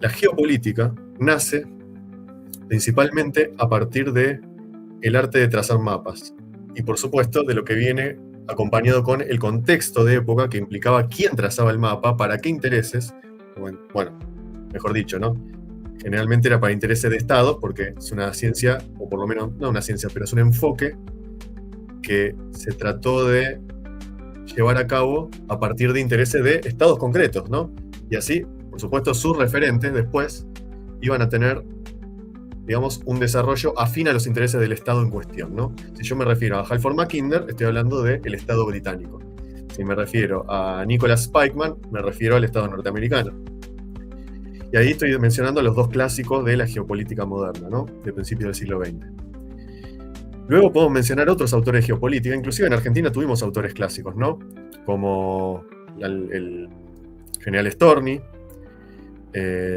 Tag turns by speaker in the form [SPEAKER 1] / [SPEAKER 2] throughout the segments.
[SPEAKER 1] la geopolítica nace principalmente a partir de el arte de trazar mapas y, por supuesto, de lo que viene acompañado con el contexto de época que implicaba quién trazaba el mapa, para qué intereses, bueno, mejor dicho, ¿no? Generalmente era para intereses de Estado, porque es una ciencia, o por lo menos no una ciencia, pero es un enfoque que se trató de llevar a cabo a partir de intereses de estados concretos, ¿no? Y así, por supuesto, sus referentes después iban a tener, digamos, un desarrollo afín a los intereses del estado en cuestión, ¿no? Si yo me refiero a Halford Mackinder, estoy hablando del estado británico. Si me refiero a Nicholas Spikeman, me refiero al estado norteamericano. Y ahí estoy mencionando los dos clásicos de la geopolítica moderna, ¿no? De principios del siglo XX. Luego podemos mencionar otros autores de geopolítica, inclusive en Argentina tuvimos autores clásicos, ¿no? Como el general Storni,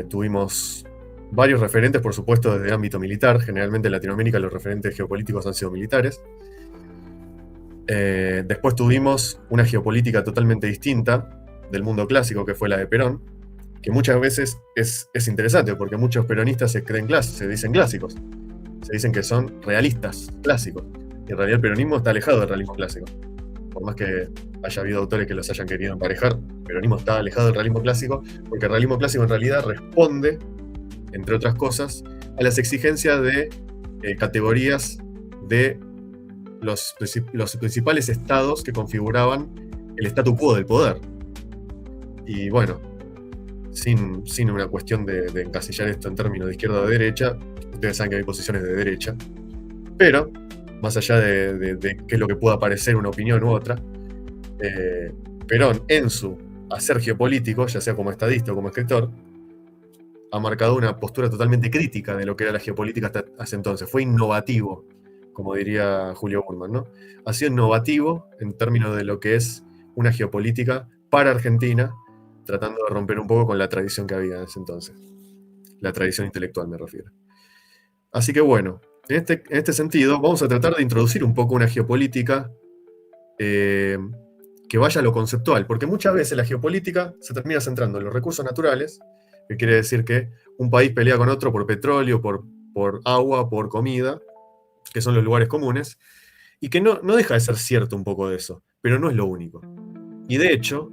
[SPEAKER 1] tuvimos varios referentes, por supuesto, desde el ámbito militar. Generalmente en Latinoamérica los referentes geopolíticos han sido militares. Después tuvimos una geopolítica totalmente distinta del mundo clásico, que fue la de Perón, que muchas veces es interesante, porque muchos peronistas se dicen clásicos. Se dicen que son realistas, clásicos. Y en realidad el peronismo está alejado del realismo clásico. Por más que haya habido autores que los hayan querido emparejar, el peronismo está alejado del realismo clásico, porque el realismo clásico en realidad responde, entre otras cosas, a las exigencias de categorías de los principales estados que configuraban el statu quo del poder. Y bueno, sin una cuestión de encasillar esto en términos de izquierda o de derecha, ustedes saben que hay posiciones de derecha, pero más allá de qué es lo que pueda parecer una opinión u otra, Perón en su hacer geopolítico, ya sea como estadista o como escritor, ha marcado una postura totalmente crítica de lo que era la geopolítica hasta hace entonces. Fue innovativo, como diría Julio Burman, ¿no? Ha sido innovativo en términos de lo que es una geopolítica para Argentina, tratando de romper un poco con la tradición que había en ese entonces. La tradición intelectual me refiero. Así que bueno, en este sentido vamos a tratar de introducir un poco una geopolítica que vaya a lo conceptual, porque muchas veces la geopolítica se termina centrando en los recursos naturales, que quiere decir que un país pelea con otro por petróleo, por agua, por comida, que son los lugares comunes, y que no deja de ser cierto un poco de eso, pero no es lo único. Y de hecho,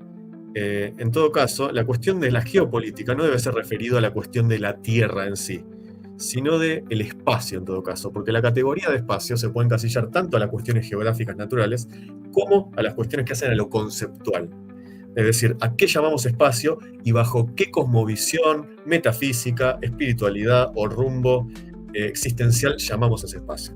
[SPEAKER 1] en todo caso, la cuestión de la geopolítica no debe ser referido a la cuestión de la Tierra en sí, sino del espacio en todo caso, porque la categoría de espacio se puede encasillar tanto a las cuestiones geográficas naturales como a las cuestiones que hacen a lo conceptual. Es decir, a qué llamamos espacio y bajo qué cosmovisión, metafísica, espiritualidad o rumbo existencial llamamos ese espacio.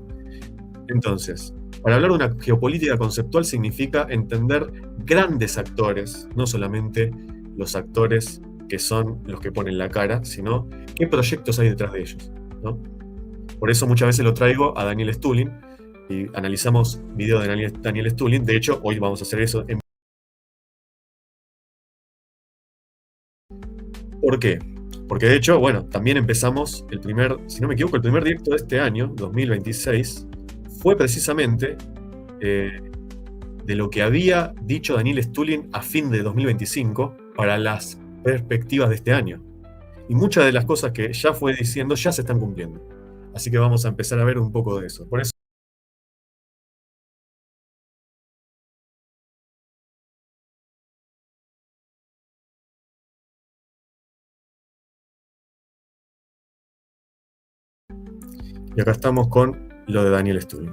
[SPEAKER 1] Entonces, para hablar de una geopolítica conceptual significa entender grandes actores, no solamente los actores que son los que ponen la cara, sino qué proyectos hay detrás de ellos, ¿no? Por eso muchas veces lo traigo a Daniel Stulin y analizamos videos de Daniel Stulin. De hecho, hoy vamos a hacer eso. ¿Por qué? Porque de hecho, bueno, también empezamos si no me equivoco, el primer directo de este año, 2026, fue precisamente de lo que había dicho Daniel Stulin a fin de 2025 para las perspectivas de este año. Y muchas de las cosas que ya fue diciendo ya se están cumpliendo. Así que vamos a empezar a ver un poco de eso. Por eso y acá estamos con lo de Daniel Stulin.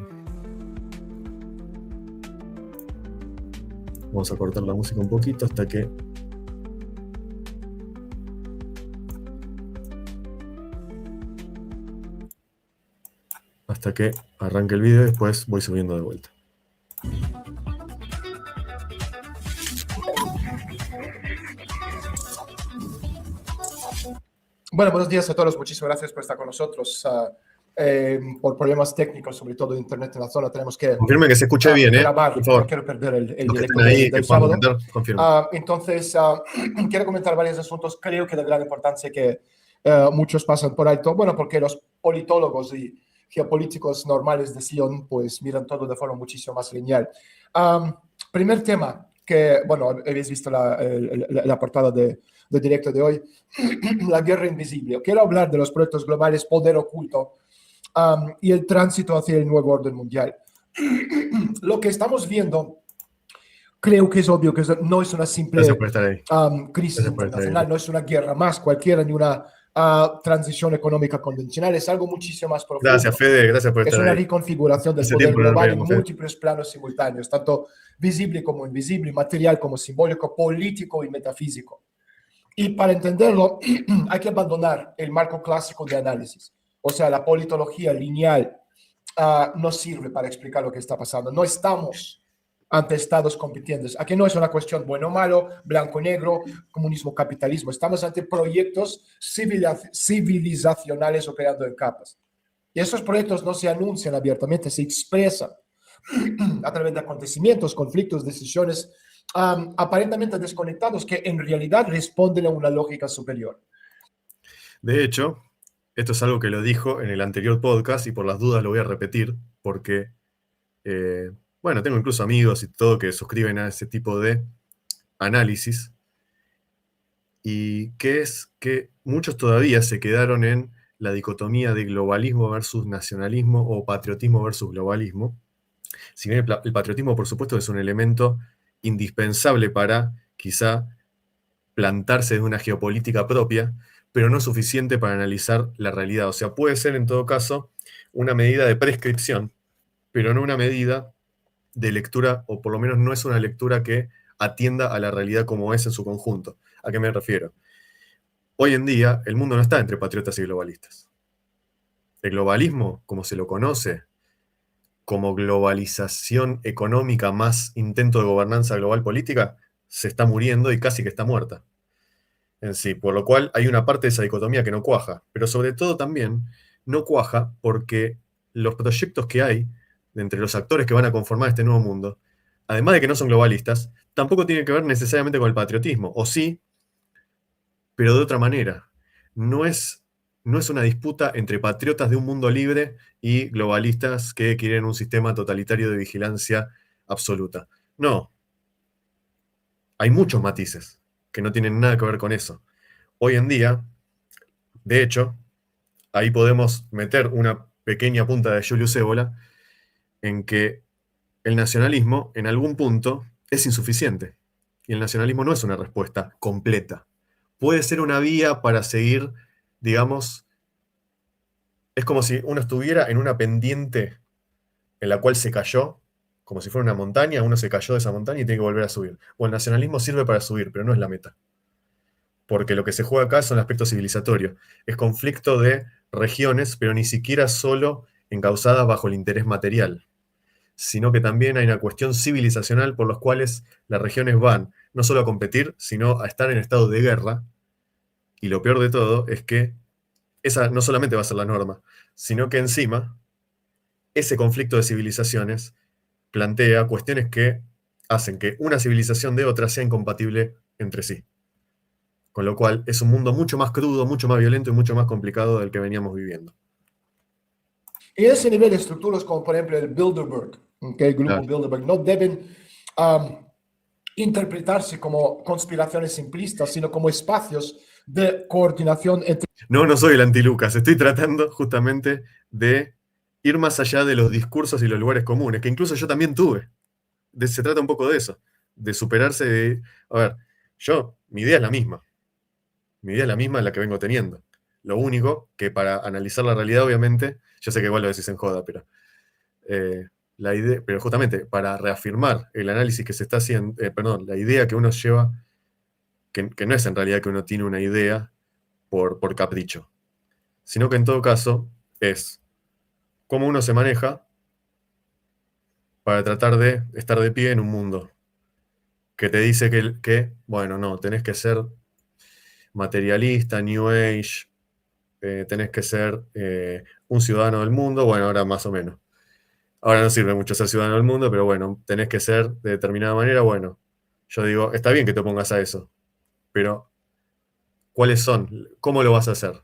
[SPEAKER 1] Vamos a cortar la música un poquito hasta que arranque el video y después voy subiendo de vuelta.
[SPEAKER 2] Bueno, buenos días a todos. Muchísimas gracias por estar con nosotros. Por problemas técnicos, sobre todo de internet en la zona, tenemos que...
[SPEAKER 1] Confirme que se escuche bien,
[SPEAKER 2] grabar.
[SPEAKER 1] Por favor.
[SPEAKER 2] No quiero perder el directo
[SPEAKER 1] ahí,
[SPEAKER 2] del sábado.
[SPEAKER 1] Entonces,
[SPEAKER 2] quiero comentar varios asuntos, creo que de gran importancia que muchos pasan por alto. Bueno, porque los politólogos y geopolíticos normales de Sion, pues miran todo de forma muchísimo más lineal. Primer tema, que, bueno, habéis visto la portada de de directo de hoy, la guerra invisible. Quiero hablar de los proyectos globales, poder oculto y el tránsito hacia el nuevo orden mundial. Lo que estamos viendo, creo que es obvio que no es una
[SPEAKER 1] Gracias
[SPEAKER 2] simple
[SPEAKER 1] por estar ahí.
[SPEAKER 2] crisis
[SPEAKER 1] Gracias por estar ahí.
[SPEAKER 2] internacional, no es una guerra más cualquiera, ni una transición económica convencional, es algo muchísimo más profundo.
[SPEAKER 1] Gracias, Fede, gracias por
[SPEAKER 2] Es
[SPEAKER 1] estar
[SPEAKER 2] una
[SPEAKER 1] ahí.
[SPEAKER 2] reconfiguración del
[SPEAKER 1] Hace
[SPEAKER 2] poder
[SPEAKER 1] tiempo no nos
[SPEAKER 2] global en
[SPEAKER 1] veíamos, Fede.
[SPEAKER 2] múltiples planos simultáneos, tanto visible como invisible, material como simbólico, político y metafísico. Y para entenderlo, hay que abandonar el marco clásico de análisis. O sea, la politología lineal no sirve para explicar lo que está pasando. No estamos ante estados compitientes. Aquí no es una cuestión bueno o malo, blanco o negro, comunismo, capitalismo. Estamos ante proyectos civilizacionales operando en capas. Y esos proyectos no se anuncian abiertamente, se expresan a través de acontecimientos, conflictos, decisiones aparentemente desconectados que en realidad responden a una lógica superior.
[SPEAKER 1] De hecho, esto es algo que lo dijo en el anterior podcast y por las dudas lo voy a repetir porque, bueno, tengo incluso amigos y todo que suscriben a ese tipo de análisis y que es que muchos todavía se quedaron en la dicotomía de globalismo versus nacionalismo o patriotismo versus globalismo. Si bien el patriotismo, por supuesto, es un elemento indispensable para quizá plantarse de una geopolítica propia, pero no es suficiente para analizar la realidad. O sea, puede ser en todo caso una medida de prescripción, pero no una medida de lectura, o por lo menos no es una lectura que atienda a la realidad como es en su conjunto. ¿A qué me refiero? Hoy en día el mundo no está entre patriotas y globalistas. El globalismo, como se lo conoce, como globalización económica más intento de gobernanza global política, se está muriendo y casi que está muerta en sí, por lo cual hay una parte de esa dicotomía que no cuaja, pero sobre todo también no cuaja porque los proyectos que hay de entre los actores que van a conformar este nuevo mundo, además de que no son globalistas, tampoco tienen que ver necesariamente con el patriotismo, o sí, pero de otra manera. No es, no es una disputa entre patriotas de un mundo libre y globalistas que quieren un sistema totalitario de vigilancia absoluta. No, hay muchos matices que no tienen nada que ver con eso. Hoy en día, de hecho, ahí podemos meter una pequeña punta de Julius Evola en que el nacionalismo, en algún punto, es insuficiente. Y el nacionalismo no es una respuesta completa. Puede ser una vía para seguir, digamos, es como si uno estuviera en una pendiente en la cual se cayó, como si fuera una montaña, uno se cayó de esa montaña y tiene que volver a subir. O el nacionalismo sirve para subir, pero no es la meta. Porque lo que se juega acá son aspectos civilizatorios. Es conflicto de regiones, pero ni siquiera solo encausadas bajo el interés material, sino que también hay una cuestión civilizacional por los cuales las regiones van no solo a competir, sino a estar en estado de guerra. Y lo peor de todo es que esa no solamente va a ser la norma, sino que encima ese conflicto de civilizaciones plantea cuestiones que hacen que una civilización de otra sea incompatible entre sí. Con lo cual es un mundo mucho más crudo, mucho más violento y mucho más complicado del que veníamos viviendo.
[SPEAKER 2] Y ese nivel de estructuras como por ejemplo el Bilderberg, el grupo
[SPEAKER 1] Claro.
[SPEAKER 2] Bilderberg, no deben interpretarse como conspiraciones simplistas, sino como espacios de coordinación entre...
[SPEAKER 1] No, no soy el anti-Lucas, estoy tratando justamente de ir más allá de los discursos y los lugares comunes, que incluso yo también tuve. Se trata un poco de eso, de superarse de... A ver, mi idea es la misma. Mi idea es la misma de la que vengo teniendo. Lo único que para analizar la realidad, obviamente, yo sé que igual lo decís en joda, pero la idea, pero justamente para reafirmar el análisis que se está haciendo, perdón, la idea que uno lleva, que no es en realidad que uno tiene una idea por capricho, sino que en todo caso es cómo uno se maneja para tratar de estar de pie en un mundo que te dice bueno, no, tenés que ser materialista, New Age, tenés que ser un ciudadano del mundo, bueno, ahora más o menos. Ahora no sirve mucho ser ciudadano del mundo, pero bueno, tenés que ser de determinada manera, bueno, yo digo, está bien que te pongas a eso, pero ¿cuáles son? ¿Cómo lo vas a hacer?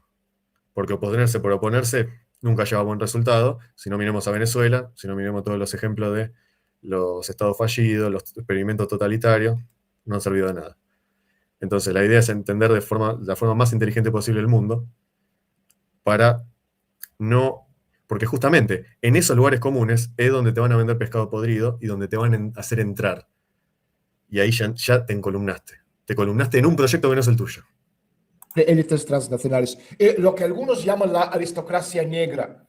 [SPEAKER 1] Porque oponerse por oponerse nunca lleva a buen resultado. Si no miremos a Venezuela, si no miremos todos los ejemplos de los estados fallidos, los experimentos totalitarios, no han servido de nada. Entonces, la idea es entender la forma más inteligente posible el mundo para no... Porque justamente en esos lugares comunes es donde te van a vender pescado podrido y donde te van a hacer entrar. Y ahí ya te encolumnaste. Te columnaste en un proyecto que no es el tuyo.
[SPEAKER 2] De élites transnacionales. Lo que algunos llaman la aristocracia negra.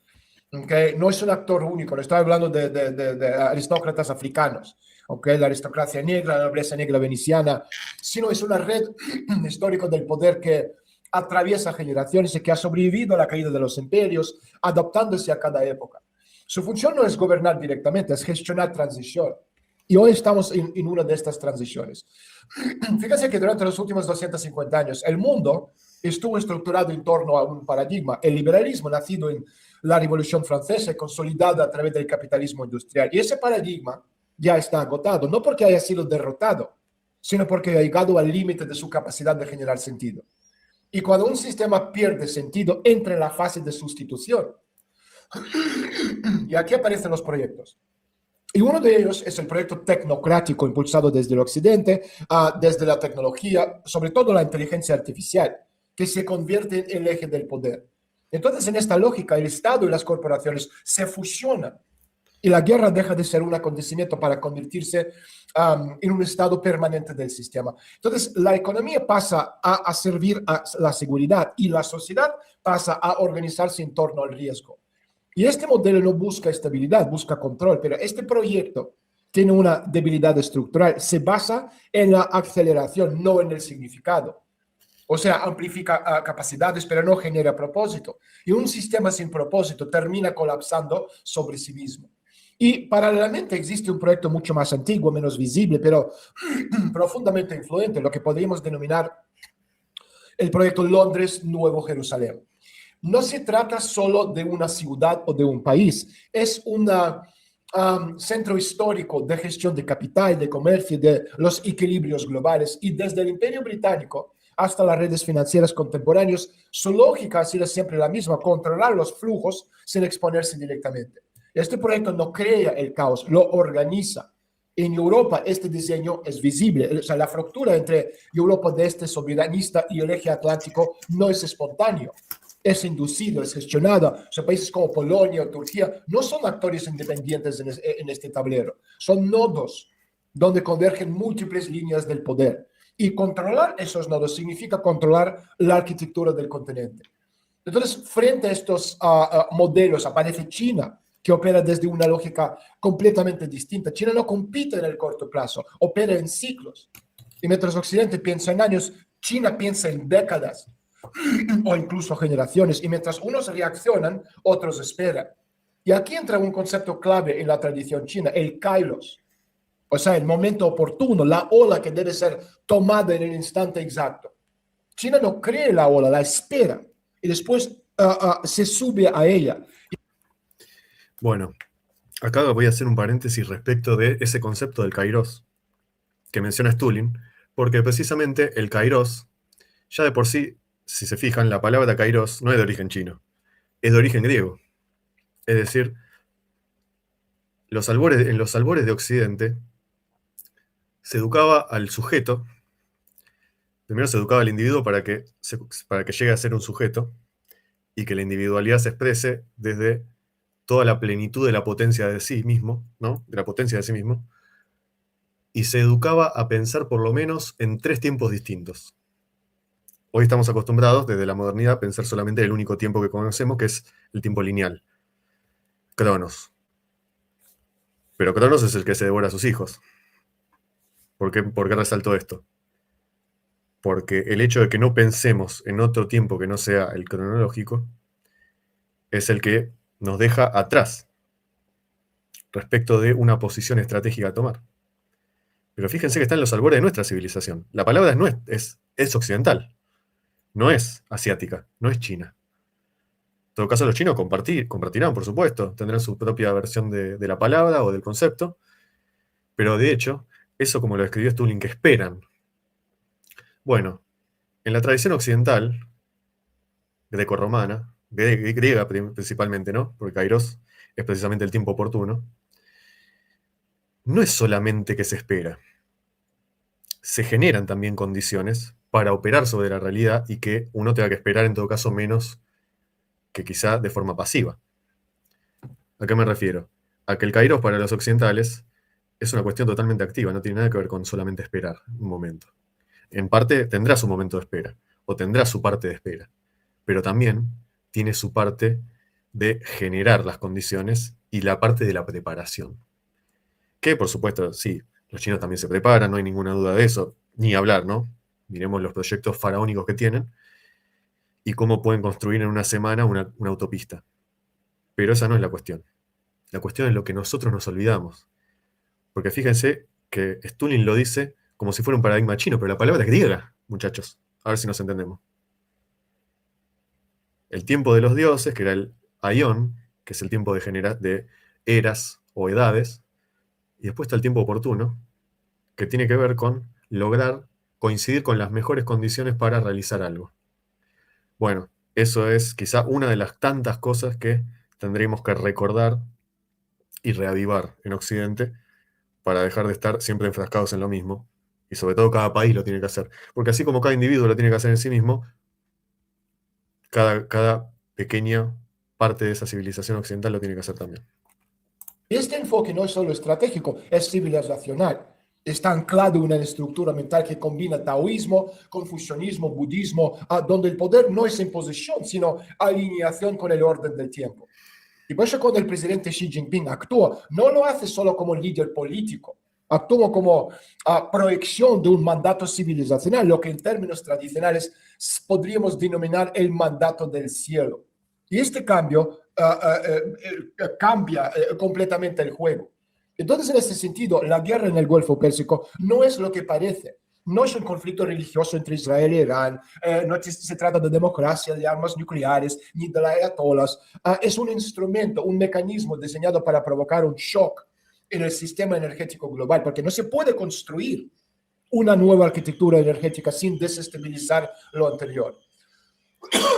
[SPEAKER 2] Okay, no es un actor único, no estoy hablando de aristócratas africanos, okay, la aristocracia negra, la nobleza negra veneciana, sino es una red histórica del poder que atraviesa generaciones y que ha sobrevivido a la caída de los imperios, adaptándose a cada época. Su función no es gobernar directamente, es gestionar transición. Y hoy estamos en una de estas transiciones. Fíjense que durante los últimos 250 años el mundo estuvo estructurado en torno a un paradigma, el liberalismo nacido en la Revolución Francesa y consolidado a través del capitalismo industrial. Y ese paradigma ya está agotado, no porque haya sido derrotado, sino porque ha llegado al límite de su capacidad de generar sentido. Y cuando un sistema pierde sentido, entra en la fase de sustitución. Y aquí aparecen los proyectos. Y uno de ellos es el proyecto tecnocrático impulsado desde el occidente, desde la tecnología, sobre todo la inteligencia artificial, que se convierte en el eje del poder. Entonces, en esta lógica, el Estado y las corporaciones se fusionan y la guerra deja de ser un acontecimiento para convertirse en un estado permanente del sistema. Entonces, la economía pasa a servir a la seguridad y la sociedad pasa a organizarse en torno al riesgo. Y este modelo no busca estabilidad, busca control, pero este proyecto tiene una debilidad estructural, se basa en la aceleración, no en el significado. O sea, amplifica capacidades, pero no genera propósito. Y un sistema sin propósito termina colapsando sobre sí mismo. Y paralelamente existe un proyecto mucho más antiguo, menos visible, pero profundamente influente, lo que podríamos denominar el proyecto Londres Nuevo Jerusalén. No se trata solo de una ciudad o de un país, es un centro histórico de gestión de capital, de comercio, de los equilibrios globales. Y desde el Imperio Británico hasta las redes financieras contemporáneas, su lógica ha sido siempre la misma: controlar los flujos sin exponerse directamente. Este proyecto no crea el caos, lo organiza. En Europa este diseño es visible, o sea, la fractura entre Europa de este soberanista y el eje atlántico no es espontáneo, es inducido, es gestionado. O sea, países como Polonia o Turquía no son actores independientes en este tablero, son nodos donde convergen múltiples líneas del poder. Y controlar esos nodos significa controlar la arquitectura del continente. Entonces, frente a estos modelos aparece China, que opera desde una lógica completamente distinta. China no compite en el corto plazo, opera en ciclos. Y mientras Occidente piensa en años, China piensa en décadas o incluso generaciones. Y mientras unos reaccionan, otros esperan. Y aquí entra un concepto clave en la tradición china, el kairos. O sea, el momento oportuno, la ola que debe ser tomada en el instante exacto. China no cree la ola, la espera y después se sube a ella.
[SPEAKER 1] Bueno, acá voy a hacer un paréntesis respecto de ese concepto del kairos que menciona Stulin, porque precisamente el kairos, ya de por sí, si se fijan, la palabra kairos no es de origen chino, es de origen griego. Es decir, en los albores de Occidente se educaba al sujeto. Primero se educaba al individuo para que llegue a ser un sujeto y que la individualidad se exprese desde toda la plenitud de la potencia de sí mismo, ¿no? De la potencia de sí mismo. Y se educaba a pensar por lo menos en 3 tiempos distintos. Hoy estamos acostumbrados, desde la modernidad, a pensar solamente en el único tiempo que conocemos, que es el tiempo lineal. Cronos. Pero Cronos es el que se devora a sus hijos. ¿Por qué resalto esto? Porque el hecho de que no pensemos en otro tiempo que no sea el cronológico es el que nos deja atrás respecto de una posición estratégica a tomar. Pero fíjense que está en los albores de nuestra civilización. La palabra es occidental, no es asiática, no es china. En todo caso, los chinos compartirán, por supuesto, tendrán su propia versión de la palabra o del concepto, pero de hecho, eso como lo escribió Stulin, que esperan. Bueno, en la tradición occidental, grecorromana, griega principalmente, ¿no? Porque kairos es precisamente el tiempo oportuno, no es solamente que se espera, se generan también condiciones para operar sobre la realidad y que uno tenga que esperar en todo caso menos que quizá de forma pasiva. ¿A qué me refiero? A que el Kairos para los occidentales es una cuestión totalmente activa, no tiene nada que ver con solamente esperar un momento. En parte tendrá su momento de espera, o tendrá su parte de espera, pero también tiene su parte de generar las condiciones y la parte de la preparación. Que, por supuesto, sí, los chinos también se preparan, no hay ninguna duda de eso, ni hablar, ¿no? Miremos los proyectos faraónicos que tienen y cómo pueden construir en una semana una autopista. Pero esa no es la cuestión. La cuestión es lo que nosotros nos olvidamos. Porque fíjense que Stalin lo dice como si fuera un paradigma chino, pero la palabra es griega, muchachos. A ver si nos entendemos. El tiempo de los dioses, que era el Aion, que es el tiempo de eras o edades, y después está el tiempo oportuno, que tiene que ver con lograr coincidir con las mejores condiciones para realizar algo. Bueno, eso es quizá una de las tantas cosas que tendremos que recordar y reavivar en Occidente para dejar de estar siempre enfrascados en lo mismo. Y sobre todo cada país lo tiene que hacer. Porque así como cada individuo lo tiene que hacer en sí mismo, cada pequeña parte de esa civilización occidental lo tiene que hacer también.
[SPEAKER 2] Este enfoque no es solo estratégico, es civilizacional. Está anclado en una estructura mental que combina taoísmo, confucianismo, budismo, donde el poder no es imposición, sino alineación con el orden del tiempo. Y por eso cuando el presidente Xi Jinping actúa, no lo hace solo como líder político, actúa como proyección de un mandato civilizacional, lo que en términos tradicionales podríamos denominar el mandato del cielo. Y este cambio cambia completamente el juego. Entonces, en ese sentido, la guerra en el Golfo Pérsico no es lo que parece. No es un conflicto religioso entre Israel e Irán, no se trata de democracia, de armas nucleares, ni de las ayatolas. Es un instrumento, un mecanismo diseñado para provocar un shock en el sistema energético global, porque no se puede construir una nueva arquitectura energética sin desestabilizar lo anterior.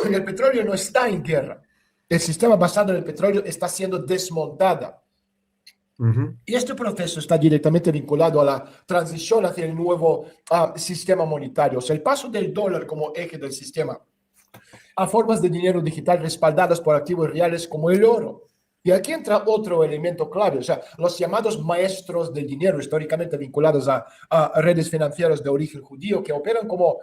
[SPEAKER 2] El petróleo no está en guerra. El sistema basado en el petróleo está siendo desmontada. Y este proceso está directamente vinculado a la transición hacia el nuevo sistema monetario, o sea, el paso del dólar como eje del sistema a formas de dinero digital respaldadas por activos reales como el oro. Y aquí entra otro elemento clave, o sea, los llamados maestros del dinero, históricamente vinculados a redes financieras de origen judío, que operan como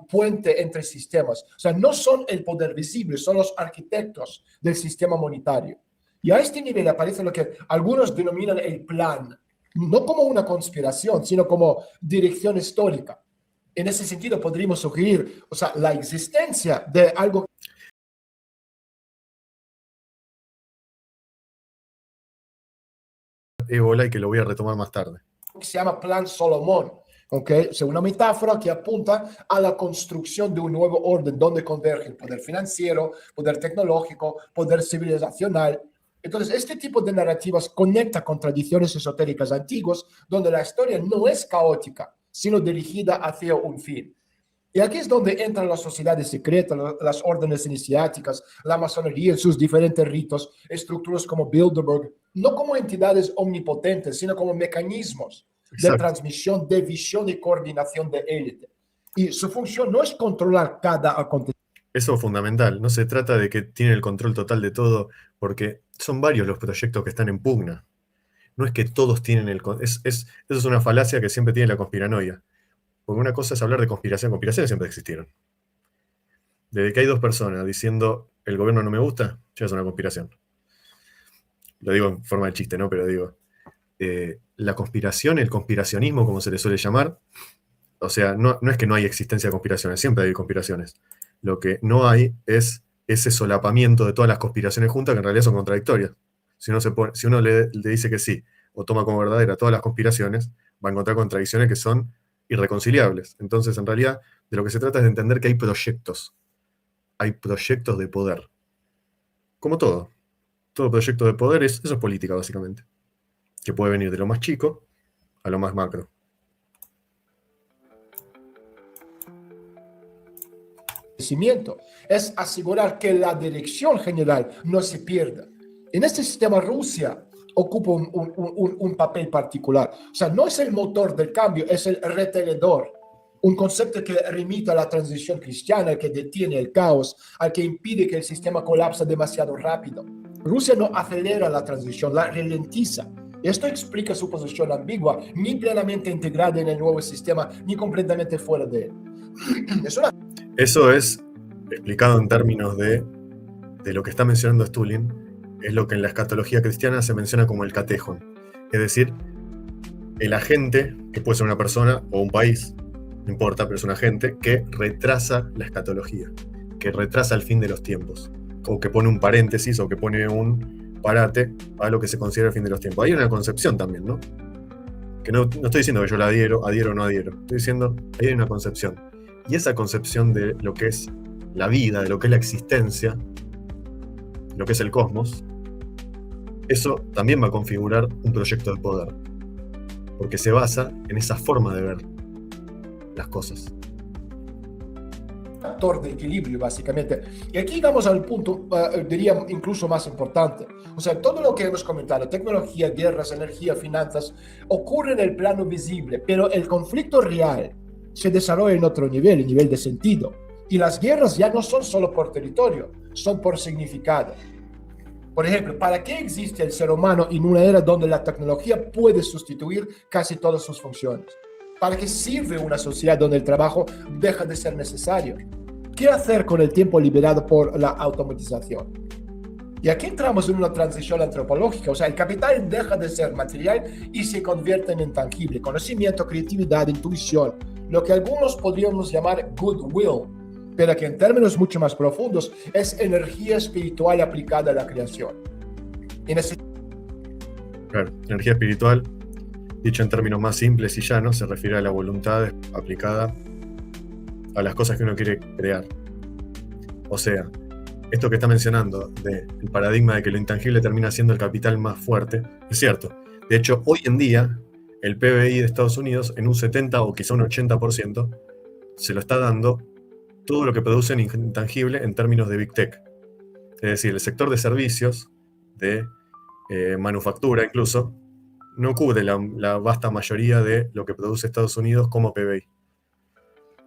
[SPEAKER 2] puente entre sistemas. O sea, no son el poder visible, son los arquitectos del sistema monetario. Y a este nivel aparece lo que algunos denominan el plan, no como una conspiración, sino como dirección histórica. En ese sentido, podríamos sugerir, o sea, la existencia de algo
[SPEAKER 1] Ébola y que lo voy a retomar más tarde.
[SPEAKER 2] que se llama Plan Solomón. ¿Okay? O sea, una metáfora que apunta a la construcción de un nuevo orden donde converge el poder financiero, poder tecnológico, poder civilizacional. Entonces, este tipo de narrativas conecta con tradiciones esotéricas antiguas, donde la historia no es caótica, sino dirigida hacia un fin. Y aquí es donde entran las sociedades secretas, las órdenes iniciáticas, la masonería en sus diferentes ritos, estructuras como Bilderberg, no como entidades omnipotentes, sino como mecanismos de transmisión de visión y coordinación de élite. Y su función no es controlar cada acontecimiento.
[SPEAKER 1] Eso es fundamental. No se trata de que tienen el control total de todo, porque son varios los proyectos que están en pugna. No es que todos tienen el... Eso es una falacia que siempre tiene la conspiranoia. Porque una cosa es hablar de conspiración. Conspiraciones siempre existieron. Desde que hay dos personas diciendo el gobierno no me gusta, ya es una conspiración. Lo digo en forma de chiste, ¿no? Pero digo, la conspiración, el conspiracionismo, como se le suele llamar, o sea, no es que no hay existencia de conspiraciones, siempre hay conspiraciones. Lo que no hay es ese solapamiento de todas las conspiraciones juntas que en realidad son contradictorias. Si uno le dice que sí o toma como verdadera todas las conspiraciones, va a encontrar contradicciones que son irreconciliables. Entonces, en realidad, de lo que se trata es de entender que hay proyectos. Hay proyectos de poder. Como todo. Todo proyecto de poder eso es política, básicamente. Que puede venir de lo más chico a lo más macro.
[SPEAKER 2] Es asegurar que la dirección general no se pierda. En este sistema, Rusia ocupa un papel particular. O sea, no es el motor del cambio, es el retenedor. un concepto que remite a la transición cristiana, que detiene el caos, al que impide que el sistema colapse demasiado rápido. Rusia no acelera la transición, la ralentiza. Esto explica su posición ambigua, ni plenamente integrada en el nuevo sistema, ni completamente fuera de él.
[SPEAKER 1] Eso es, explicado en términos de lo que está mencionando Stulin, es lo que en la escatología cristiana se menciona como el catejon. Es decir, el agente, que puede ser una persona o un país, no importa, pero es un agente que retrasa la escatología, que retrasa el fin de los tiempos, o que pone un paréntesis o que pone un parate a lo que se considera el fin de los tiempos. Hay una concepción también, ¿no? Que no estoy diciendo que yo la adhiero o no adhiero, estoy diciendo que hay una concepción. Y esa concepción de lo que es la vida, de lo que es la existencia, lo que es el cosmos, eso también va a configurar un proyecto de poder, porque se basa en esa forma de ver las cosas.
[SPEAKER 2] Factor de equilibrio, básicamente. Y aquí llegamos al punto, diría, incluso más importante. O sea, todo lo que hemos comentado, tecnología, guerras, energía, finanzas, ocurre en el plano visible, pero el conflicto real se desarrolla en otro nivel, el nivel de sentido. Y las guerras ya no son solo por territorio, son por significado. Por ejemplo, ¿para qué existe el ser humano en una era donde la tecnología puede sustituir casi todas sus funciones? ¿Para qué sirve una sociedad donde el trabajo deja de ser necesario? ¿Qué hacer con el tiempo liberado por la automatización? Y aquí entramos en una transición antropológica, o sea, el capital deja de ser material y se convierte en intangible, conocimiento, creatividad, intuición, lo que algunos podríamos llamar goodwill, pero que en términos mucho más profundos es energía espiritual aplicada a la creación.
[SPEAKER 1] Claro, energía espiritual, dicho en términos más simples y llanos, se refiere a la voluntad aplicada a las cosas que uno quiere crear. O sea, esto que está mencionando del paradigma de que lo intangible termina siendo el capital más fuerte, es cierto. De hecho, hoy en día, el PBI de Estados Unidos, en un 70 o quizá un 80%, se lo está dando todo lo que produce en intangible en términos de Big Tech. Es decir, el sector de servicios, de manufactura incluso, no cubre la vasta mayoría de lo que produce Estados Unidos como PBI.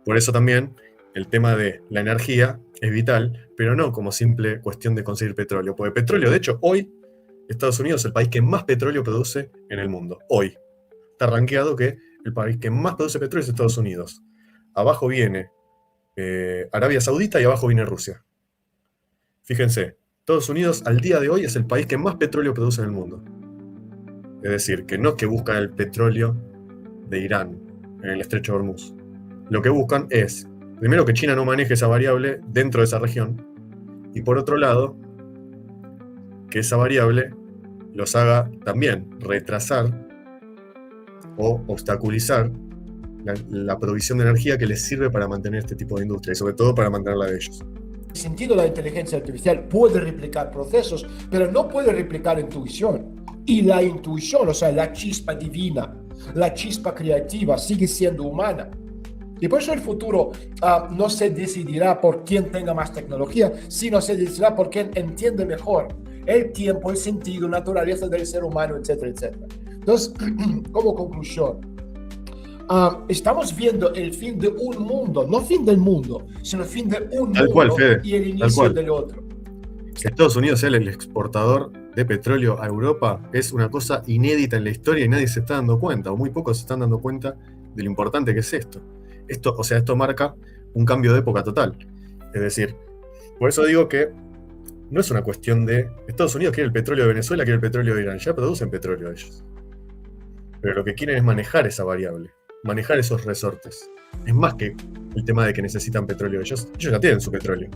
[SPEAKER 1] Por eso también el tema de la energía es vital, pero no como simple cuestión de conseguir petróleo. Porque petróleo, de hecho, hoy Estados Unidos es el país que más petróleo produce en el mundo. Hoy. Está rankeado que el país que más produce petróleo es Estados Unidos. Abajo viene Arabia Saudita y abajo viene Rusia. Fíjense, Estados Unidos al día de hoy es el país que más petróleo produce en el mundo. Es decir, que no es que buscan el petróleo de Irán en el estrecho de Hormuz. Lo que buscan es, primero, que China no maneje esa variable dentro de esa región, y por otro lado, que esa variable los haga también retrasar o obstaculizar la provisión de energía que les sirve para mantener este tipo de industria y sobre todo para mantenerla de ellos.
[SPEAKER 2] En ese sentido, la inteligencia artificial puede replicar procesos, pero no puede replicar intuición. Y la intuición, o sea, la chispa divina, la chispa creativa, sigue siendo humana. Y por eso el futuro no se decidirá por quién tenga más tecnología, sino se decidirá por quién entiende mejor el tiempo, el sentido, la naturaleza del ser humano, etcétera, etcétera. Entonces, como conclusión, estamos viendo el fin de un mundo, no fin del mundo, sino fin de un
[SPEAKER 1] Tal
[SPEAKER 2] mundo
[SPEAKER 1] cual, Fede,
[SPEAKER 2] y el inicio del otro.
[SPEAKER 1] Que Estados Unidos sea el exportador de petróleo a Europa es una cosa inédita en la historia y nadie se está dando cuenta, o muy pocos se están dando cuenta de lo importante que es esto. Esto marca un cambio de época total. Es decir, por eso digo que no es una cuestión de Estados Unidos quiere el petróleo de Venezuela, quiere el petróleo de Irán, ya producen petróleo ellos. Pero lo que quieren es manejar esa variable, manejar esos resortes. Es más que el tema de que necesitan petróleo ellos ya tienen su petróleo.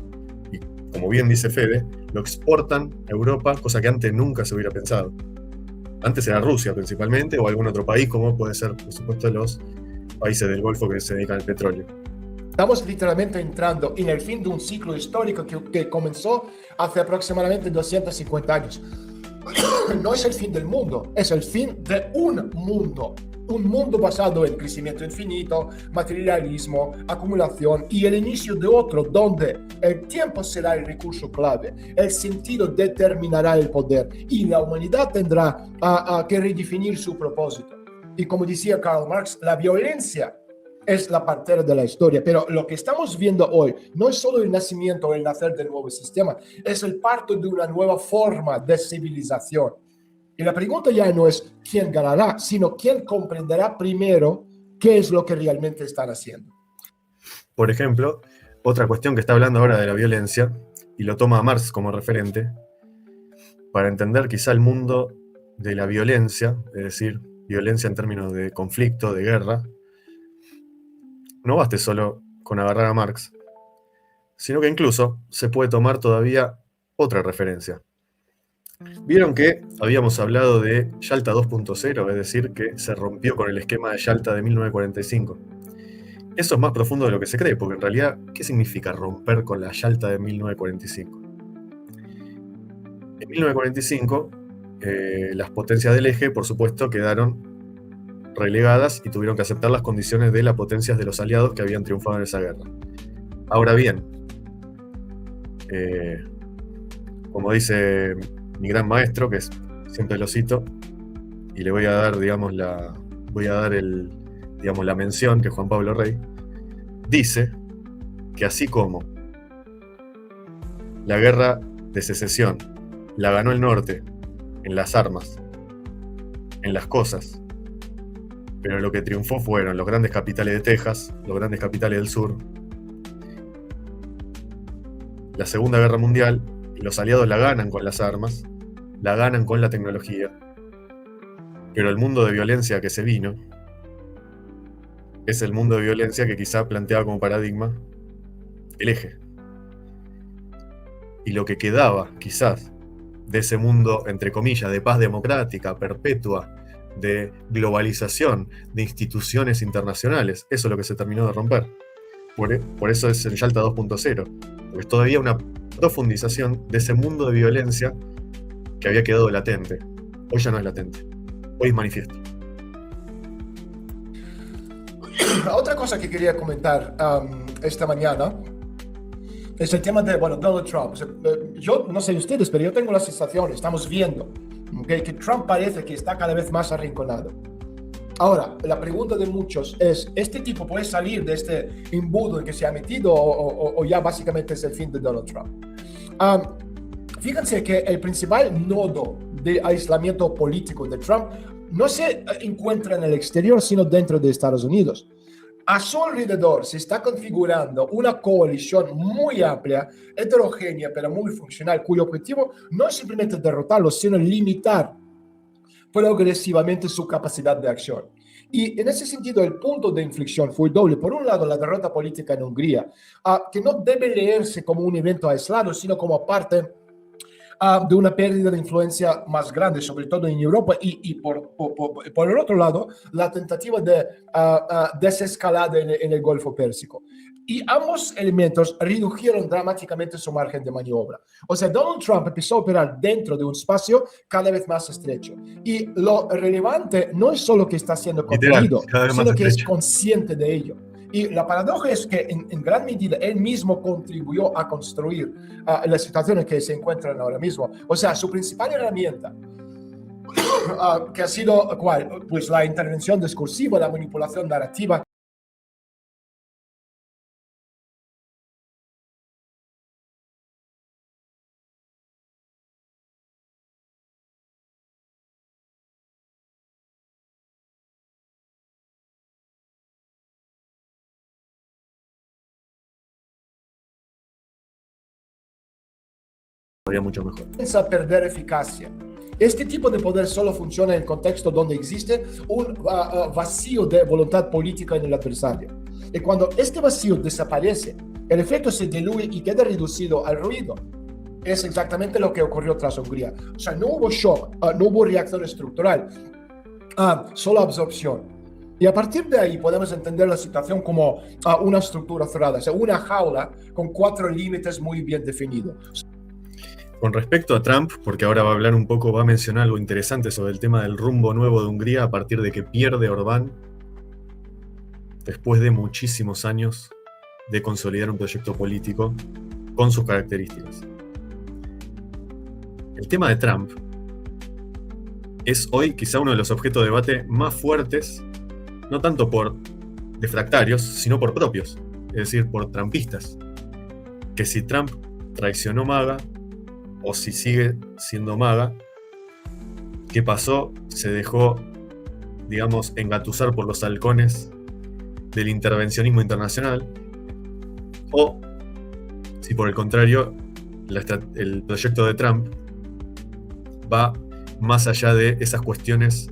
[SPEAKER 1] Y como bien dice Fede, lo exportan a Europa, cosa que antes nunca se hubiera pensado. Antes era Rusia principalmente, o algún otro país, como puede ser, por supuesto, los países del Golfo que se dedican al petróleo.
[SPEAKER 2] Estamos literalmente entrando en el fin de un ciclo histórico que comenzó hace aproximadamente 250 años. No es el fin del mundo, es el fin de un mundo basado en crecimiento infinito, materialismo, acumulación y el inicio de otro donde el tiempo será el recurso clave, el sentido determinará el poder y la humanidad tendrá que redefinir su propósito. Y como decía Karl Marx, la violencia es la partera de la historia, pero lo que estamos viendo hoy no es solo el nacimiento o el nacer del nuevo sistema, es el parto de una nueva forma de civilización. Y la pregunta ya no es quién ganará, sino quién comprenderá primero qué es lo que realmente están haciendo.
[SPEAKER 1] Por ejemplo, otra cuestión que está hablando ahora de la violencia, y lo toma a Marx como referente, para entender quizá el mundo de la violencia, es decir, violencia en términos de conflicto, de guerra, no baste solo con agarrar a Marx, sino que incluso se puede tomar todavía otra referencia. Vieron que habíamos hablado de Yalta 2.0, es decir, que se rompió con el esquema de Yalta de 1945. Eso es más profundo de lo que se cree, porque en realidad, ¿qué significa romper con la Yalta de 1945? En 1945, las potencias del eje, por supuesto, quedaron relegadas y tuvieron que aceptar las condiciones de las potencias de los aliados que habían triunfado en esa guerra. Ahora bien, como dice mi gran maestro, que siempre lo cito, y le voy a dar, digamos, la mención, que Juan Pablo Rey, dice que así como la guerra de secesión la ganó el norte en las armas, en las cosas, pero lo que triunfó fueron los grandes capitales de Texas, los grandes capitales del sur. La Segunda Guerra Mundial, los aliados la ganan con las armas, la ganan con la tecnología, pero el mundo de violencia que se vino es el mundo de violencia que quizá planteaba como paradigma el eje. Y lo que quedaba, quizás, de ese mundo, entre comillas, de paz democrática, perpetua, de globalización, de instituciones internacionales, eso es lo que se terminó de romper. Por eso es el Yalta 2.0, porque es todavía una profundización de ese mundo de violencia que había quedado latente. Hoy ya no es latente, hoy es manifiesto.
[SPEAKER 2] Otra cosa que quería comentar esta mañana es el tema de, Donald Trump. O sea, yo no sé ustedes, pero yo tengo la sensación, estamos viendo, que Trump parece que está cada vez más arrinconado. Ahora, la pregunta de muchos es, ¿este tipo puede salir de este embudo en que se ha metido o ya básicamente es el fin de Donald Trump? Fíjense que el principal nodo de aislamiento político de Trump no se encuentra en el exterior, sino dentro de Estados Unidos. A su alrededor se está configurando una coalición muy amplia, heterogénea, pero muy funcional, cuyo objetivo no es simplemente derrotarlo, sino limitar progresivamente su capacidad de acción. Y en ese sentido, el punto de inflexión fue doble. Por un lado, la derrota política en Hungría, que no debe leerse como un evento aislado, sino como parte de una pérdida de influencia más grande, sobre todo en Europa, y por el otro lado, la tentativa de desescalada en el Golfo Pérsico. Y ambos elementos redujeron dramáticamente su margen de maniobra. O sea, Donald Trump empezó a operar dentro de un espacio cada vez más estrecho. Y lo relevante no es solo que está siendo contenido, sino que es consciente de ello. Y la paradoja es que en gran medida él mismo contribuyó a construir las situaciones que se encuentran ahora mismo. O sea, su principal herramienta, que ha sido, ¿cuál? Pues la intervención discursiva, la manipulación narrativa.
[SPEAKER 1] Mucho mejor.
[SPEAKER 2] Comienza a perder eficacia. Este tipo de poder solo funciona en el contexto donde existe un vacío de voluntad política en el adversario. Y cuando este vacío desaparece, el efecto se diluye y queda reducido al ruido. Es exactamente lo que ocurrió tras Hungría. O sea, no hubo shock, no hubo reacción estructural, solo absorción. Y a partir de ahí podemos entender la situación como una estructura cerrada, o sea, una jaula con 4 límites muy bien definidos.
[SPEAKER 1] Con respecto a Trump, porque ahora va a hablar un poco, va a mencionar algo interesante sobre el tema del rumbo nuevo de Hungría a partir de que pierde Orbán, después de muchísimos años de consolidar un proyecto político con sus características. El tema de Trump es hoy quizá uno de los objetos de debate más fuertes, no tanto por defractarios, sino por propios, es decir, por trumpistas. Que si Trump traicionó MAGA, o si sigue siendo MAGA, ¿qué pasó? Se dejó, digamos, engatusar por los halcones del intervencionismo internacional, o si por el contrario el proyecto de Trump va más allá de esas cuestiones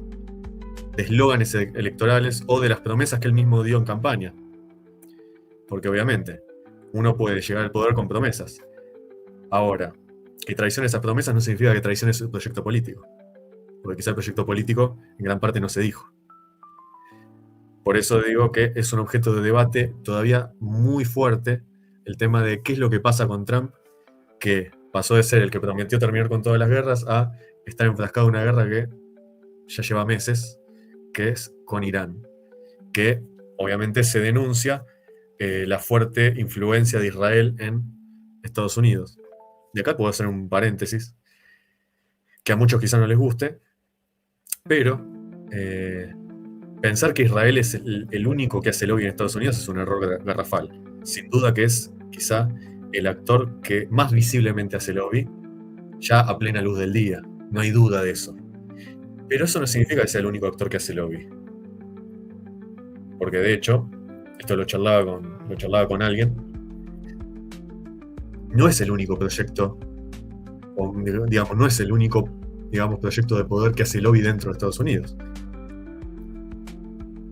[SPEAKER 1] de eslóganes electorales o de las promesas que él mismo dio en campaña. Porque obviamente uno puede llegar al poder con promesas. Ahora, que traicione esas promesas no significa que traicione su proyecto político, porque quizá el proyecto político en gran parte no se dijo. Por eso digo que es un objeto de debate todavía muy fuerte el tema de qué es lo que pasa con Trump, que pasó de ser el que prometió terminar con todas las guerras a estar enfrascado en una guerra que ya lleva meses, que es con Irán, que obviamente se denuncia la fuerte influencia de Israel en Estados Unidos. Y acá puedo hacer un paréntesis, que a muchos quizás no les guste, pero pensar que Israel es el único que hace lobby en Estados Unidos es un error garrafal. Sin duda que es quizá el actor que más visiblemente hace lobby, ya a plena luz del día, no hay duda de eso. Pero eso no significa que sea el único actor que hace lobby. Porque de hecho, esto lo charlaba con alguien, no es el único proyecto, o digamos, no es el único, digamos, proyecto de poder que hace lobby dentro de Estados Unidos.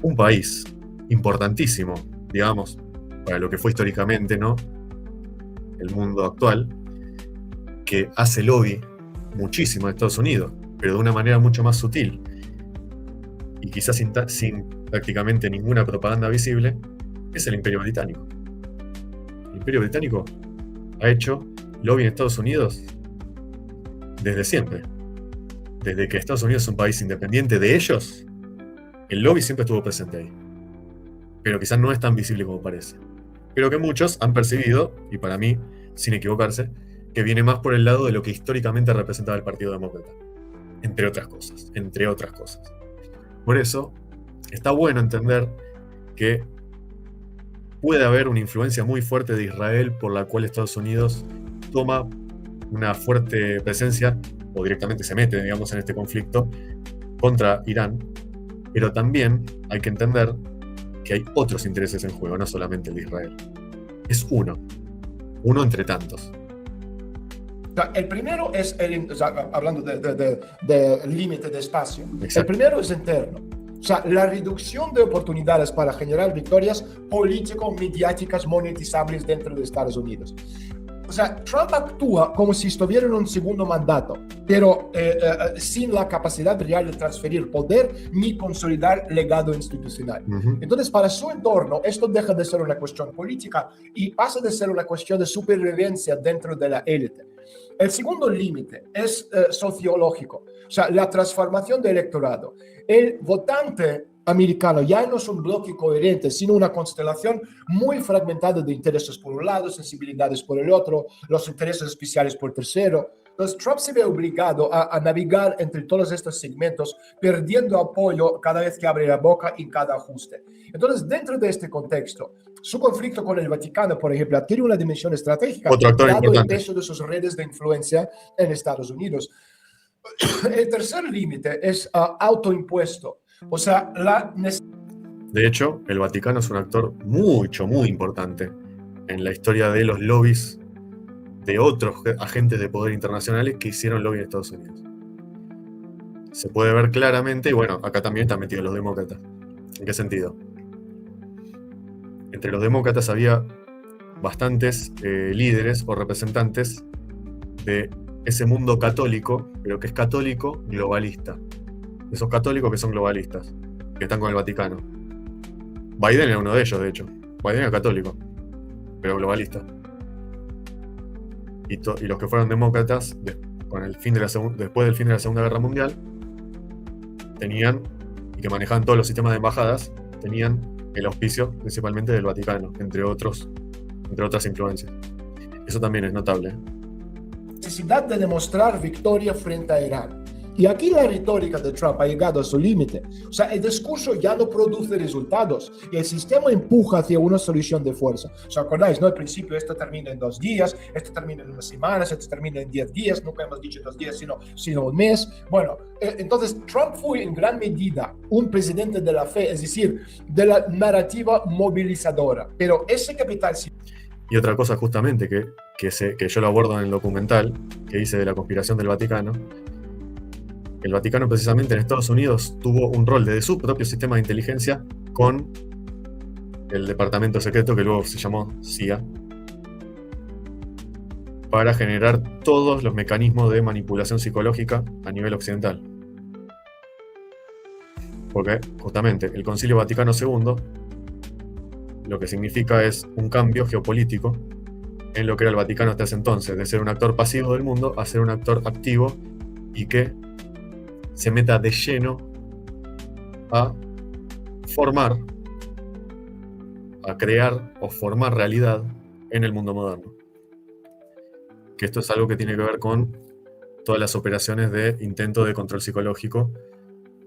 [SPEAKER 1] Un país importantísimo, digamos, para lo que fue históricamente, ¿no?, el mundo actual, que hace lobby muchísimo en Estados Unidos, pero de una manera mucho más sutil y quizás sin prácticamente ninguna propaganda visible, es el Imperio Británico. El Imperio Británico ha hecho lobby en Estados Unidos desde siempre. Desde que Estados Unidos es un país independiente de ellos, el lobby siempre estuvo presente ahí. Pero quizás no es tan visible como parece. Pero que muchos han percibido, y para mí, sin equivocarse, que viene más por el lado de lo que históricamente representaba el Partido Demócrata. Entre otras cosas. Por eso, está bueno entender que puede haber una influencia muy fuerte de Israel por la cual Estados Unidos toma una fuerte presencia, o directamente se mete, digamos, en este conflicto contra Irán, pero también hay que entender que hay otros intereses en juego, no solamente el de Israel. Es uno entre tantos.
[SPEAKER 2] El primero es, hablando de límite de espacio,
[SPEAKER 1] Exacto.
[SPEAKER 2] El primero es interno. O sea, la reducción de oportunidades para generar victorias político-mediáticas monetizables dentro de Estados Unidos. O sea, Trump actúa como si estuviera en un segundo mandato, pero sin la capacidad real de transferir poder ni consolidar legado institucional.
[SPEAKER 1] Uh-huh.
[SPEAKER 2] Entonces, para su entorno, esto deja de ser una cuestión política y pasa de ser una cuestión de supervivencia dentro de la élite. El segundo límite es sociológico, o sea, la transformación del electorado. El votante americano ya no es un bloque coherente, sino una constelación muy fragmentada de intereses por un lado, sensibilidades por el otro, los intereses especiales por el tercero. Entonces, Trump se ve obligado a navegar entre todos estos segmentos, perdiendo apoyo cada vez que abre la boca en cada ajuste. Entonces, dentro de este contexto, su conflicto con el Vaticano, por ejemplo, adquiere una dimensión estratégica,
[SPEAKER 1] Otro actor
[SPEAKER 2] dado
[SPEAKER 1] importante.
[SPEAKER 2] el peso de sus redes de influencia en Estados Unidos. El tercer límite es autoimpuesto. O sea,
[SPEAKER 1] de hecho, el Vaticano es un actor muy importante en la historia de los lobbies de otros agentes de poder internacionales que hicieron lobby en Estados Unidos. Se puede ver claramente, y bueno, acá también están metidos los demócratas. ¿En qué sentido? Entre los demócratas había bastantes líderes o representantes de ese mundo católico, pero que es católico globalista. Esos católicos que son globalistas, que están con el Vaticano. Biden era uno de ellos, de hecho. Biden era católico, pero globalista. Y los que fueron demócratas, después del fin de la Segunda Guerra Mundial, tenían, y que manejaban todos los sistemas de embajadas, tenían el auspicio principalmente del Vaticano, entre otras influencias. Eso también es notable.
[SPEAKER 2] Necesidad de demostrar victoria frente a Irán. Y aquí la retórica de Trump ha llegado a su límite. O sea, el discurso ya no produce resultados y el sistema empuja hacia una solución de fuerza. ¿Os acordáis? ¿No? Al principio esto termina en 2 días, esto termina en unas semanas, esto termina en 10 días, nunca hemos dicho 2 días, sino un mes. Bueno, entonces Trump fue en gran medida un presidente de la fe, es decir, de la narrativa movilizadora. Pero ese capital...
[SPEAKER 1] Y otra cosa justamente que yo lo abordo en el documental que hice de la conspiración del Vaticano, el Vaticano precisamente en Estados Unidos tuvo un rol desde su propio sistema de inteligencia con el departamento secreto que luego se llamó CIA, para generar todos los mecanismos de manipulación psicológica a nivel occidental. Porque justamente el Concilio Vaticano II lo que significa es un cambio geopolítico en lo que era el Vaticano hasta ese entonces, de ser un actor pasivo del mundo a ser un actor activo y que se meta de lleno a formar, a crear o formar realidad en el mundo moderno. Que esto es algo que tiene que ver con todas las operaciones de intento de control psicológico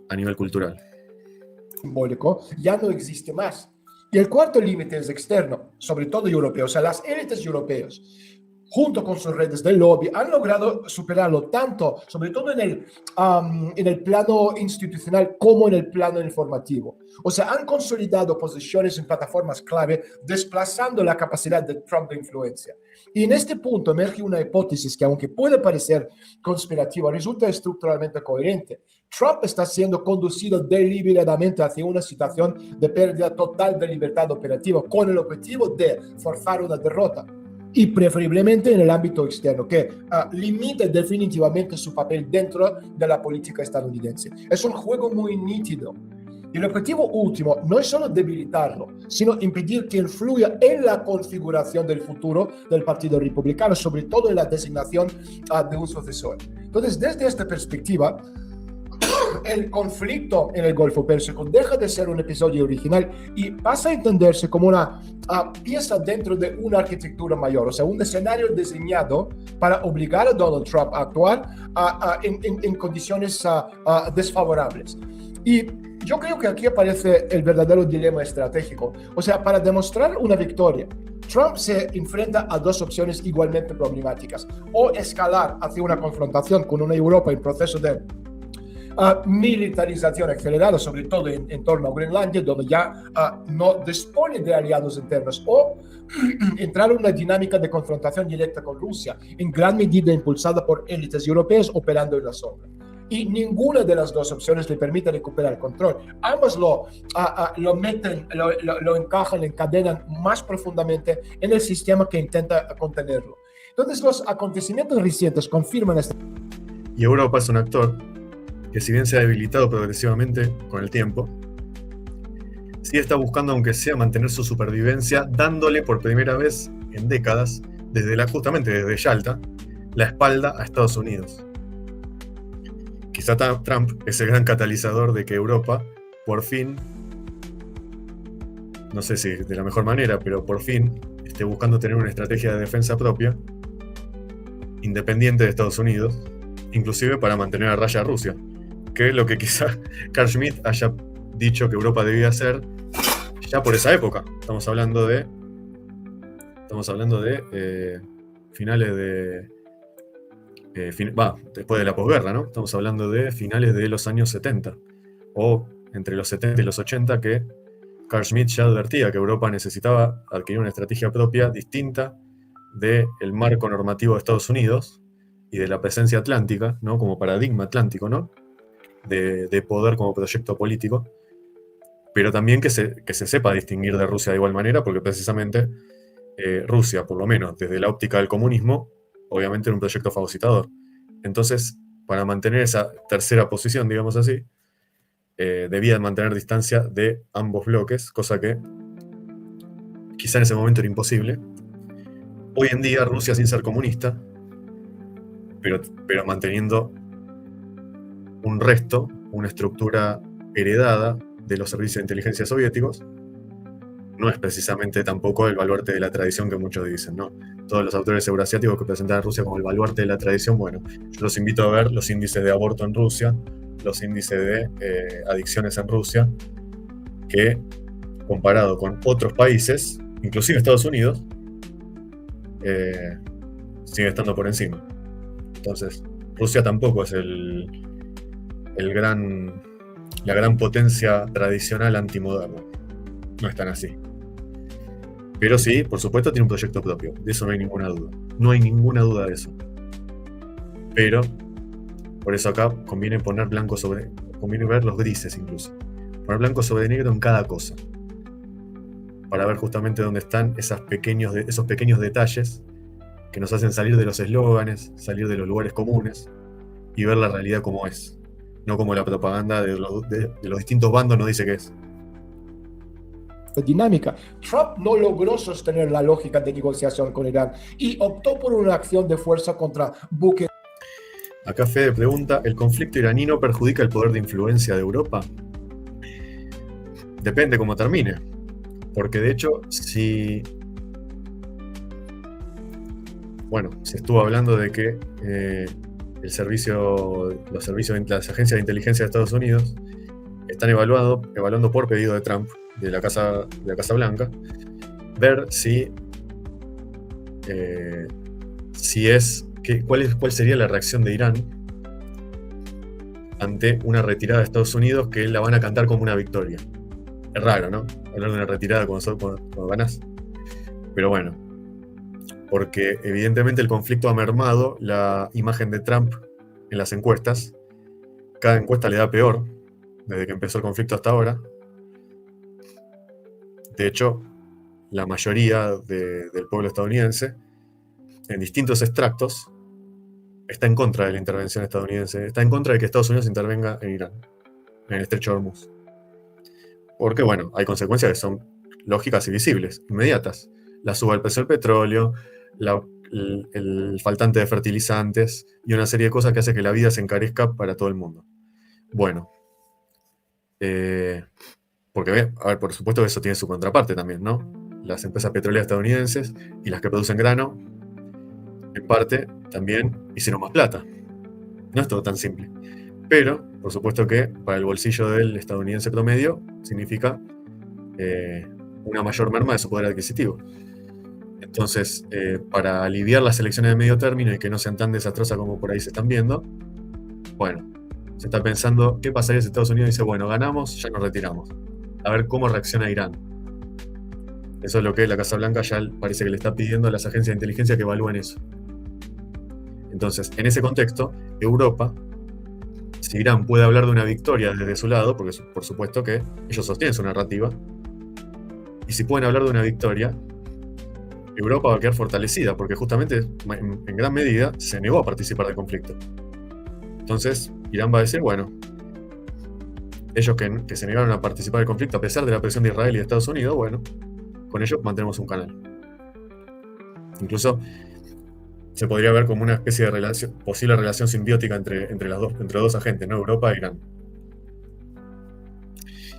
[SPEAKER 1] a nivel cultural.
[SPEAKER 2] Simbólico ya no existe más. Y el cuarto límite es externo, sobre todo europeo. O sea, las élites europeas, junto con sus redes de lobby, han logrado superarlo tanto, sobre todo en el plano institucional como en el plano informativo. O sea, han consolidado posiciones en plataformas clave, desplazando la capacidad de Trump de influencia. Y en este punto emerge una hipótesis que, aunque puede parecer conspirativa, resulta estructuralmente coherente. Trump está siendo conducido deliberadamente hacia una situación de pérdida total de libertad operativa, con el objetivo de forzar una derrota, y preferiblemente en el ámbito externo, que limite definitivamente su papel dentro de la política estadounidense. Es un juego muy nítido. Y el objetivo último no es solo debilitarlo, sino impedir que influya en la configuración del futuro del Partido Republicano, sobre todo en la designación de un sucesor. Entonces, desde esta perspectiva, el conflicto en el Golfo Pérsico deja de ser un episodio original y pasa a entenderse como una pieza dentro de una arquitectura mayor, o sea, un escenario diseñado para obligar a Donald Trump a actuar en condiciones desfavorables. Y yo creo que aquí aparece el verdadero dilema estratégico. O sea, para demostrar una victoria, Trump se enfrenta a dos opciones igualmente problemáticas: o escalar hacia una confrontación con una Europa en proceso de militarización acelerada, sobre todo en torno a Groenlandia, donde ya no dispone de aliados internos, o entrar en una dinámica de confrontación directa con Rusia, en gran medida impulsada por élites europeas operando en la sombra. Y ninguna de las dos opciones le permite recuperar el control. Ambas lo encajan, lo encadenan más profundamente en el sistema que intenta contenerlo. Entonces, los acontecimientos recientes confirman esto.
[SPEAKER 1] Y Europa es un actor que, si bien se ha debilitado progresivamente con el tiempo, sí está buscando, aunque sea, mantener su supervivencia, dándole por primera vez en décadas, justamente desde Yalta, la espalda a Estados Unidos. Quizá Trump es el gran catalizador de que Europa, por fin, no sé si de la mejor manera, pero por fin esté buscando tener una estrategia de defensa propia, independiente de Estados Unidos, inclusive para mantener a raya a Rusia, que es lo que quizá Carl Schmitt haya dicho que Europa debía hacer ya por esa época. Estamos hablando de finales de... después de la posguerra, ¿no? Estamos hablando de finales de los años 70, o entre los 70 y los 80, que Carl Schmitt ya advertía que Europa necesitaba adquirir una estrategia propia distinta del marco normativo de Estados Unidos y de la presencia atlántica, ¿no? Como paradigma atlántico, ¿no? De poder como proyecto político, pero también que se sepa distinguir de Rusia de igual manera, porque precisamente Rusia, por lo menos desde la óptica del comunismo, obviamente era un proyecto fagocitador. Entonces, para mantener esa tercera posición, digamos así, debía mantener distancia de ambos bloques, cosa que quizá en ese momento era imposible. Hoy en día Rusia, sin ser comunista, pero manteniendo un resto, una estructura heredada de los servicios de inteligencia soviéticos, no es precisamente tampoco el baluarte de la tradición que muchos dicen, ¿no? todos los autores euroasiáticos que presentan a Rusia como el baluarte de la tradición. Bueno, yo los invito a ver los índices de aborto en Rusia, los índices de adicciones en Rusia, que comparado con otros países, inclusive Estados Unidos, sigue estando por encima. Entonces, Rusia tampoco es la gran potencia tradicional antimoderna. No es tan así. Pero sí, por supuesto, tiene un proyecto propio. De eso no hay ninguna duda. No hay ninguna duda de eso. Pero, por eso acá conviene ver los grises incluso. Poner blanco sobre negro en cada cosa. Para ver justamente dónde están esos pequeños detalles que nos hacen salir de los eslóganes, salir de los lugares comunes y ver la realidad como es. No como la propaganda de los distintos bandos nos dice que es.
[SPEAKER 2] Dinámica. Trump no logró sostener la lógica de negociación con Irán y optó por una acción de fuerza contra buques.
[SPEAKER 1] Acá Fede pregunta, ¿el conflicto iraní perjudica el poder de influencia de Europa? Depende cómo termine. Porque de hecho, se estuvo hablando de que las agencias de inteligencia de Estados Unidos están evaluando por pedido de Trump, de la Casa Blanca, ver cuál sería la reacción de Irán ante una retirada de Estados Unidos que la van a cantar como una victoria. Es raro, ¿no? Hablar de una retirada cuando ganás. Pero bueno, porque evidentemente el conflicto ha mermado la imagen de Trump en las encuestas. Cada encuesta le da peor desde que empezó el conflicto hasta ahora. De hecho, la mayoría del pueblo estadounidense, en distintos extractos, está en contra de la intervención estadounidense, está en contra de que Estados Unidos intervenga en Irán, en el estrecho de Hormuz. Porque, bueno, hay consecuencias que son lógicas y visibles, inmediatas. La suba del precio del petróleo, el faltante de fertilizantes y una serie de cosas que hace que la vida se encarezca para todo el mundo. Bueno, porque, a ver, por supuesto que eso tiene su contraparte también, ¿no? Las empresas petroleras estadounidenses y las que producen grano, en parte, también hicieron más plata. No es todo tan simple. Pero, por supuesto que para el bolsillo del estadounidense promedio significa una mayor merma de su poder adquisitivo. Entonces, para aliviar las elecciones de medio término y que no sean tan desastrosas como por ahí se están viendo, bueno, se está pensando qué pasaría si Estados Unidos dice, bueno, ganamos, ya nos retiramos. A ver cómo reacciona Irán. Eso es lo que la Casa Blanca ya parece que le está pidiendo a las agencias de inteligencia que evalúen eso. Entonces, en ese contexto, Europa, si Irán puede hablar de una victoria desde su lado, porque por supuesto que ellos sostienen su narrativa, y si pueden hablar de una victoria, Europa va a quedar fortalecida, porque justamente en gran medida se negó a participar del conflicto. Entonces, Irán va a decir, bueno, ellos que se negaron a participar del conflicto a pesar de la presión de Israel y de Estados Unidos, bueno, con ellos mantenemos un canal. Incluso se podría ver como una especie de posible relación simbiótica entre los dos agentes, ¿no? Europa e Irán.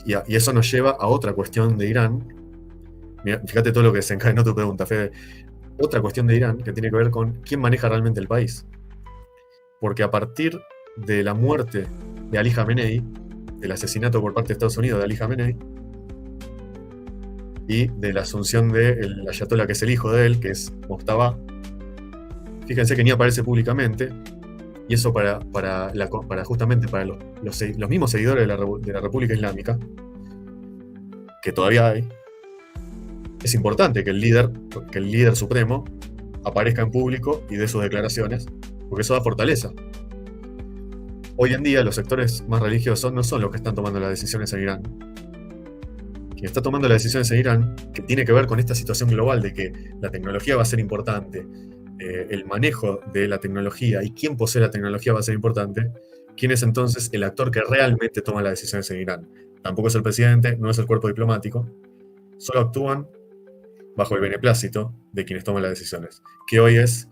[SPEAKER 1] Y eso nos lleva a otra cuestión de Irán. Mirá, fíjate todo lo que desencadenó tu pregunta, Fede. Otra cuestión de Irán que tiene que ver con quién maneja realmente el país. Porque a partir de la muerte de Ali Khamenei, del asesinato por parte de Estados Unidos de Ali Khamenei, y de la asunción del ayatollah que es el hijo de él, que es Mojtaba, fíjense que ni aparece públicamente, y eso justamente para los mismos seguidores de la República Islámica, que todavía hay, es importante que el líder supremo aparezca en público y dé sus declaraciones, porque eso da fortaleza. Hoy en día los sectores más religiosos no son los que están tomando las decisiones en Irán. Quien está tomando las decisiones en Irán, que tiene que ver con esta situación global de que la tecnología va a ser importante, el manejo de la tecnología y quién posee la tecnología va a ser importante, ¿quién es entonces el actor que realmente toma las decisiones en Irán? Tampoco es el presidente, no es el cuerpo diplomático, solo actúan bajo el beneplácito de quienes toman las decisiones, que hoy es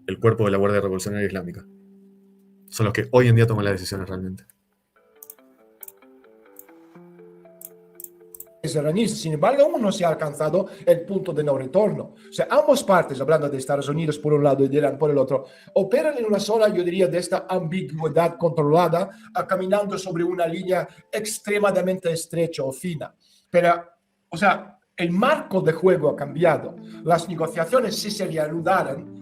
[SPEAKER 1] el cuerpo de la Guardia Revolucionaria Islámica. Son los que hoy en día toman las decisiones realmente.
[SPEAKER 2] israelíes. Sin embargo, aún no se ha alcanzado el punto de no retorno. O sea, ambas partes, hablando de Estados Unidos por un lado y de Irán por el otro, operan en una zona, yo diría, de esta ambigüedad controlada, caminando sobre una línea extremadamente estrecha o fina. Pero, o sea, el marco de juego ha cambiado. Las negociaciones, si se reanudaran,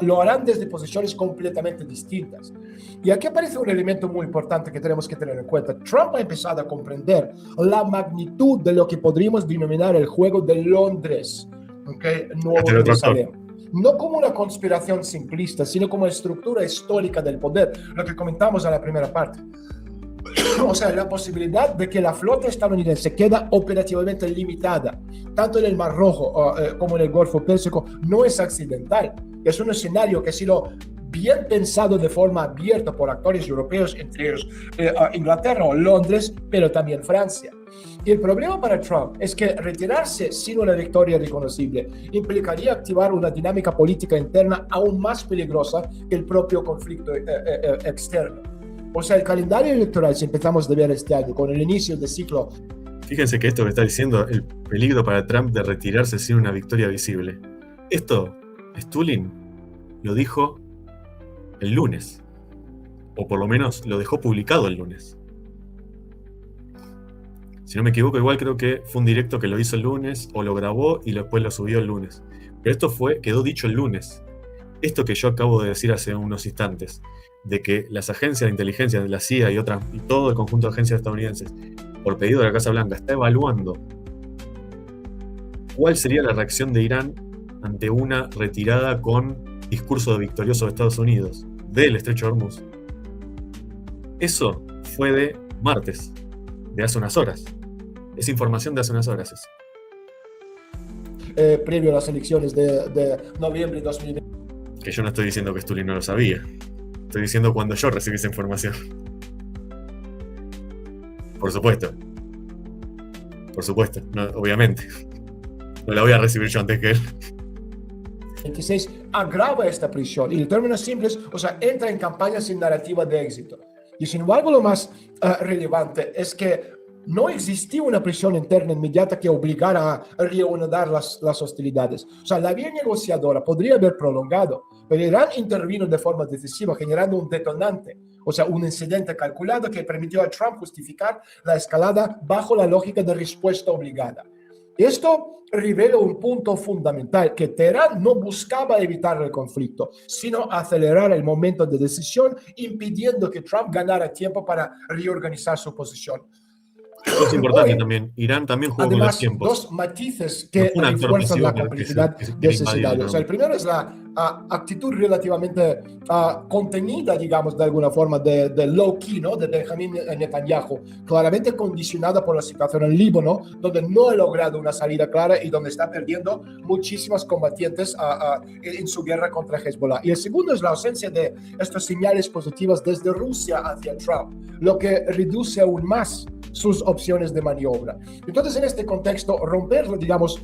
[SPEAKER 2] lo harán desde posiciones completamente distintas. Y aquí aparece un elemento muy importante que tenemos que tener en cuenta. Trump ha empezado a comprender la magnitud de lo que podríamos denominar el juego de Londres, ¿okay? Nuevo Jerusalén. No como una conspiración simplista, sino como estructura histórica del poder, lo que comentamos en la primera parte. O sea, la posibilidad de que la flota estadounidense queda operativamente limitada, tanto en el Mar Rojo como en el Golfo Pérsico, no es accidental. Es un escenario que ha sido bien pensado de forma abierta por actores europeos, entre ellos Inglaterra o Londres, pero también Francia. Y el problema para Trump es que retirarse sin una victoria reconocible implicaría activar una dinámica política interna aún más peligrosa que el propio conflicto externo. O sea, el calendario electoral, si empezamos de ver este año, con el inicio del ciclo...
[SPEAKER 1] Fíjense que esto que está diciendo, el peligro para Trump de retirarse sin una victoria visible. Esto, Stulin lo dijo el lunes, o por lo menos lo dejó publicado el lunes. Si no me equivoco, igual creo que fue un directo que lo hizo el lunes, o lo grabó y después lo subió el lunes. Pero esto quedó dicho el lunes. Esto que yo acabo de decir hace unos instantes, de que las agencias de inteligencia de la CIA y todo el conjunto de agencias estadounidenses, por pedido de la Casa Blanca, está evaluando cuál sería la reacción de Irán ante una retirada con discurso de victorioso de Estados Unidos del Estrecho de Hormuz. Eso fue de martes, de hace unas horas. Es información de hace unas horas eso.
[SPEAKER 2] Previo a las elecciones de noviembre de 2020.
[SPEAKER 1] Que yo no estoy diciendo que Stulin no lo sabía. Estoy diciendo cuando yo recibí esa información. Por supuesto. Por supuesto, no, obviamente. No la voy a recibir yo antes que él.
[SPEAKER 2] 26 agrava esta prisión y en términos simples, o sea, entra en campaña sin narrativa de éxito. Y sin embargo, lo más relevante es que no existía una presión interna inmediata que obligara a reanudar las hostilidades. O sea, la vía negociadora podría haber prolongado, pero Irán intervino de forma decisiva, generando un detonante, o sea, un incidente calculado que permitió a Trump justificar la escalada bajo la lógica de respuesta obligada. Esto revela un punto fundamental, que Teherán no buscaba evitar el conflicto, sino acelerar el momento de decisión, impidiendo que Trump ganara tiempo para reorganizar su posición.
[SPEAKER 1] Es importante también. Irán también jugó con los tiempos.
[SPEAKER 2] Dos matices que refuerzan la complejidad de ese escenario. O sea, el primero es la actitud relativamente contenida, digamos, de alguna forma, de low-key, ¿no? De Benjamin Netanyahu, claramente condicionada por la situación en Líbano, donde no ha logrado una salida clara y donde está perdiendo muchísimas combatientes en su guerra contra Hezbollah. Y el segundo es la ausencia de estas señales positivas desde Rusia hacia Trump, lo que reduce aún más sus opciones de maniobra. Entonces, en este contexto, romper, digamos,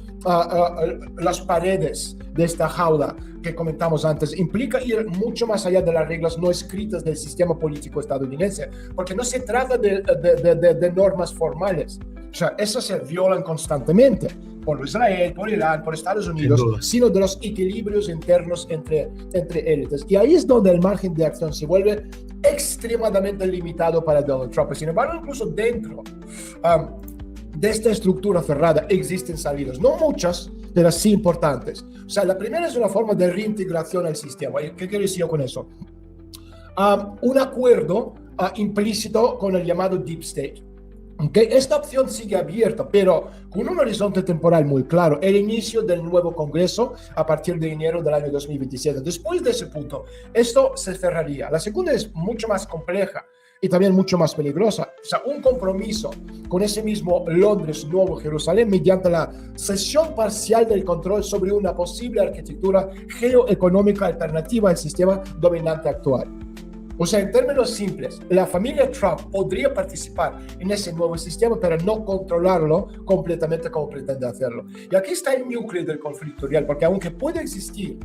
[SPEAKER 2] las paredes de esta jaula que comentamos antes implica ir mucho más allá de las reglas no escritas del sistema político estadounidense, porque no se trata de normas formales. O sea, esas se violan constantemente por Israel, por Irán, por Estados Unidos, sino de los equilibrios internos entre élites. Y ahí es donde el margen de acción se vuelve extremadamente limitado para Donald Trump. Sin embargo, incluso dentro de esta estructura cerrada existen salidas, no muchas, pero sí importantes. O sea, la primera es una forma de reintegración al sistema. ¿Qué quiero decir con eso? Un acuerdo implícito con el llamado Deep State. Okay. Esta opción sigue abierta, pero con un horizonte temporal muy claro, el inicio del nuevo Congreso a partir de enero del año 2027. Después de ese punto, esto se cerraría. La segunda es mucho más compleja y también mucho más peligrosa. O sea, un compromiso con ese mismo Londres, Nuevo Jerusalén, mediante la cesión parcial del control sobre una posible arquitectura geoeconómica alternativa al sistema dominante actual. O sea, en términos simples, la familia Trump podría participar en ese nuevo sistema, pero no controlarlo completamente como pretende hacerlo. Y aquí está el núcleo del conflicto real, porque aunque puede existir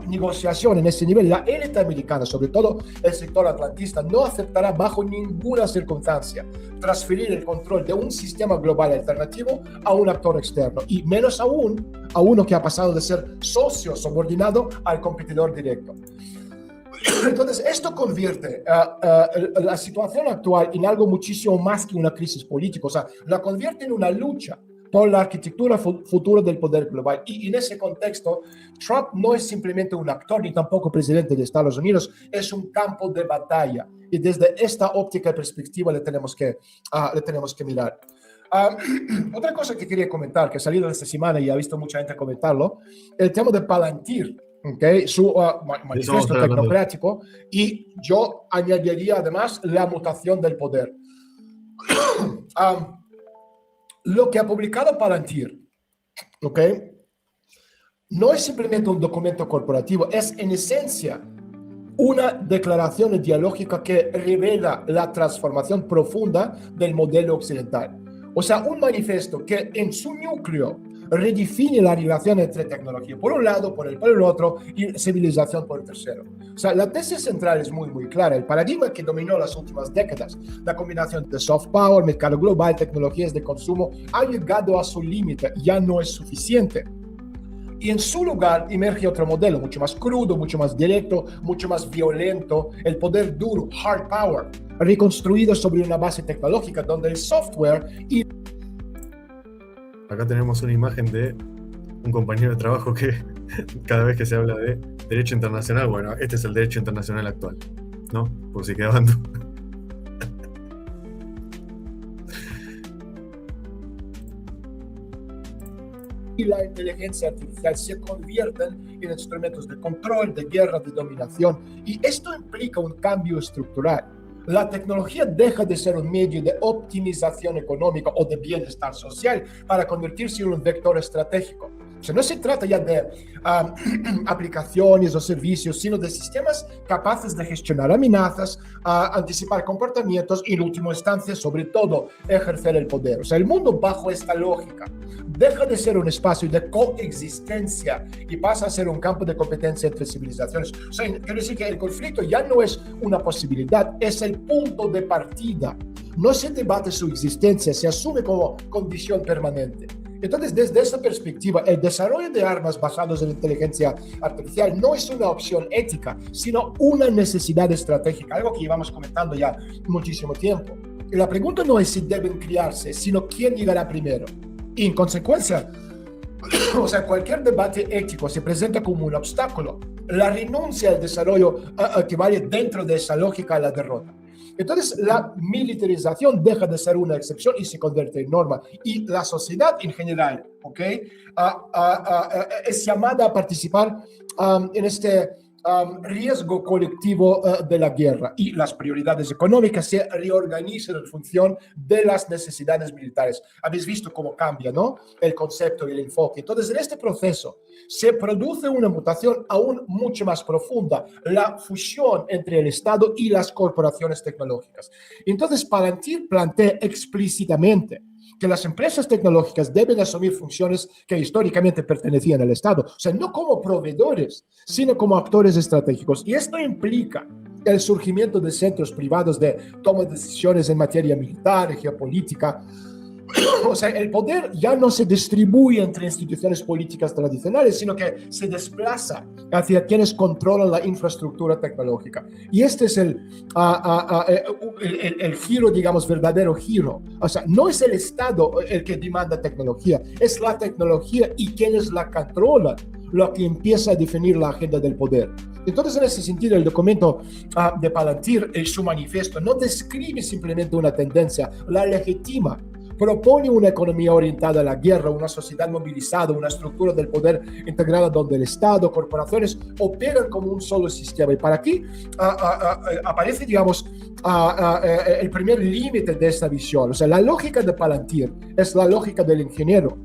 [SPEAKER 2] negociación en ese nivel, la élite americana, sobre todo el sector atlantista, no aceptará bajo ninguna circunstancia transferir el control de un sistema global alternativo a un actor externo, y menos aún a uno que ha pasado de ser socio subordinado al competidor directo. Entonces, esto convierte la situación actual en algo muchísimo más que una crisis política, o sea, la convierte en una lucha por la arquitectura futura del poder global. Y en ese contexto, Trump no es simplemente un actor ni tampoco presidente de Estados Unidos, es un campo de batalla. Y desde esta óptica y perspectiva le tenemos que mirar. Otra cosa que quería comentar, que ha salido esta semana y ha visto mucha gente comentarlo, el tema de Palantir, ¿okay? Su manifiesto tecnocrático, y yo añadiría además la mutación del poder. Lo que ha publicado Palantir, ¿okay? No es simplemente un documento corporativo, es en esencia una declaración ideológica que revela la transformación profunda del modelo occidental. O sea, un manifiesto que en su núcleo redefine la relación entre tecnología por un lado, por el otro, y civilización por el tercero. O sea, la tesis central es muy, muy clara. El paradigma que dominó las últimas décadas, la combinación de soft power, mercado global, tecnologías de consumo, ha llegado a su límite, ya no es suficiente. Y en su lugar emerge otro modelo, mucho más crudo, mucho más directo, mucho más violento, el poder duro, hard power, reconstruido sobre una base tecnológica donde el software y...
[SPEAKER 1] Acá tenemos una imagen de un compañero de trabajo que cada vez que se habla de derecho internacional, bueno, este es el derecho internacional actual, ¿no? Por si quedaban dudas.
[SPEAKER 2] Y la inteligencia artificial se convierten en instrumentos de control, de guerra, de dominación. Y esto implica un cambio estructural. La tecnología deja de ser un medio de optimización económica o de bienestar social para convertirse en un vector estratégico. O sea, no se trata ya de aplicaciones o servicios, sino de sistemas capaces de gestionar amenazas, anticipar comportamientos y, en última instancia, sobre todo, ejercer el poder. O sea, el mundo bajo esta lógica deja de ser un espacio de coexistencia y pasa a ser un campo de competencia entre civilizaciones. O sea, quiero decir que el conflicto ya no es una posibilidad, es el punto de partida. No se debate su existencia, se asume como condición permanente. Entonces, desde esa perspectiva, el desarrollo de armas basadas en inteligencia artificial no es una opción ética, sino una necesidad estratégica, algo que llevamos comentando ya muchísimo tiempo. Y la pregunta no es si deben criarse, sino quién llegará primero. Y en consecuencia, o sea, cualquier debate ético se presenta como un obstáculo. La renuncia al desarrollo equivale dentro de esa lógica a la derrota. Entonces, la militarización deja de ser una excepción y se convierte en norma. Y la sociedad en general, ¿okay? Es llamada a participar en este riesgo colectivo de la guerra, y las prioridades económicas se reorganizan en función de las necesidades militares. Habéis visto cómo cambia, ¿no?, el concepto y el enfoque. Entonces, en este proceso se produce una mutación aún mucho más profunda, la fusión entre el Estado y las corporaciones tecnológicas. Entonces, Palantir plantea explícitamente que las empresas tecnológicas deben asumir funciones que históricamente pertenecían al Estado, o sea, no como proveedores, sino como actores estratégicos. Y esto implica el surgimiento de centros privados de toma de decisiones en materia militar, geopolítica. O sea, el poder ya no se distribuye entre instituciones políticas tradicionales, sino que se desplaza hacia quienes controlan la infraestructura tecnológica. Y este es el giro, digamos, verdadero giro. O sea, no es el Estado el que demanda tecnología, es la tecnología y quienes la controlan lo que empieza a definir la agenda del poder. Entonces, en ese sentido, el documento de Palantir, su manifiesto, no describe simplemente una tendencia, la legitima. Propone una economía orientada a la guerra, una sociedad movilizada, una estructura del poder integrada donde el Estado, corporaciones operan como un solo sistema. Y para aquí aparece, digamos, el primer límite de esta visión. O sea, la lógica de Palantir es la lógica del ingeniero.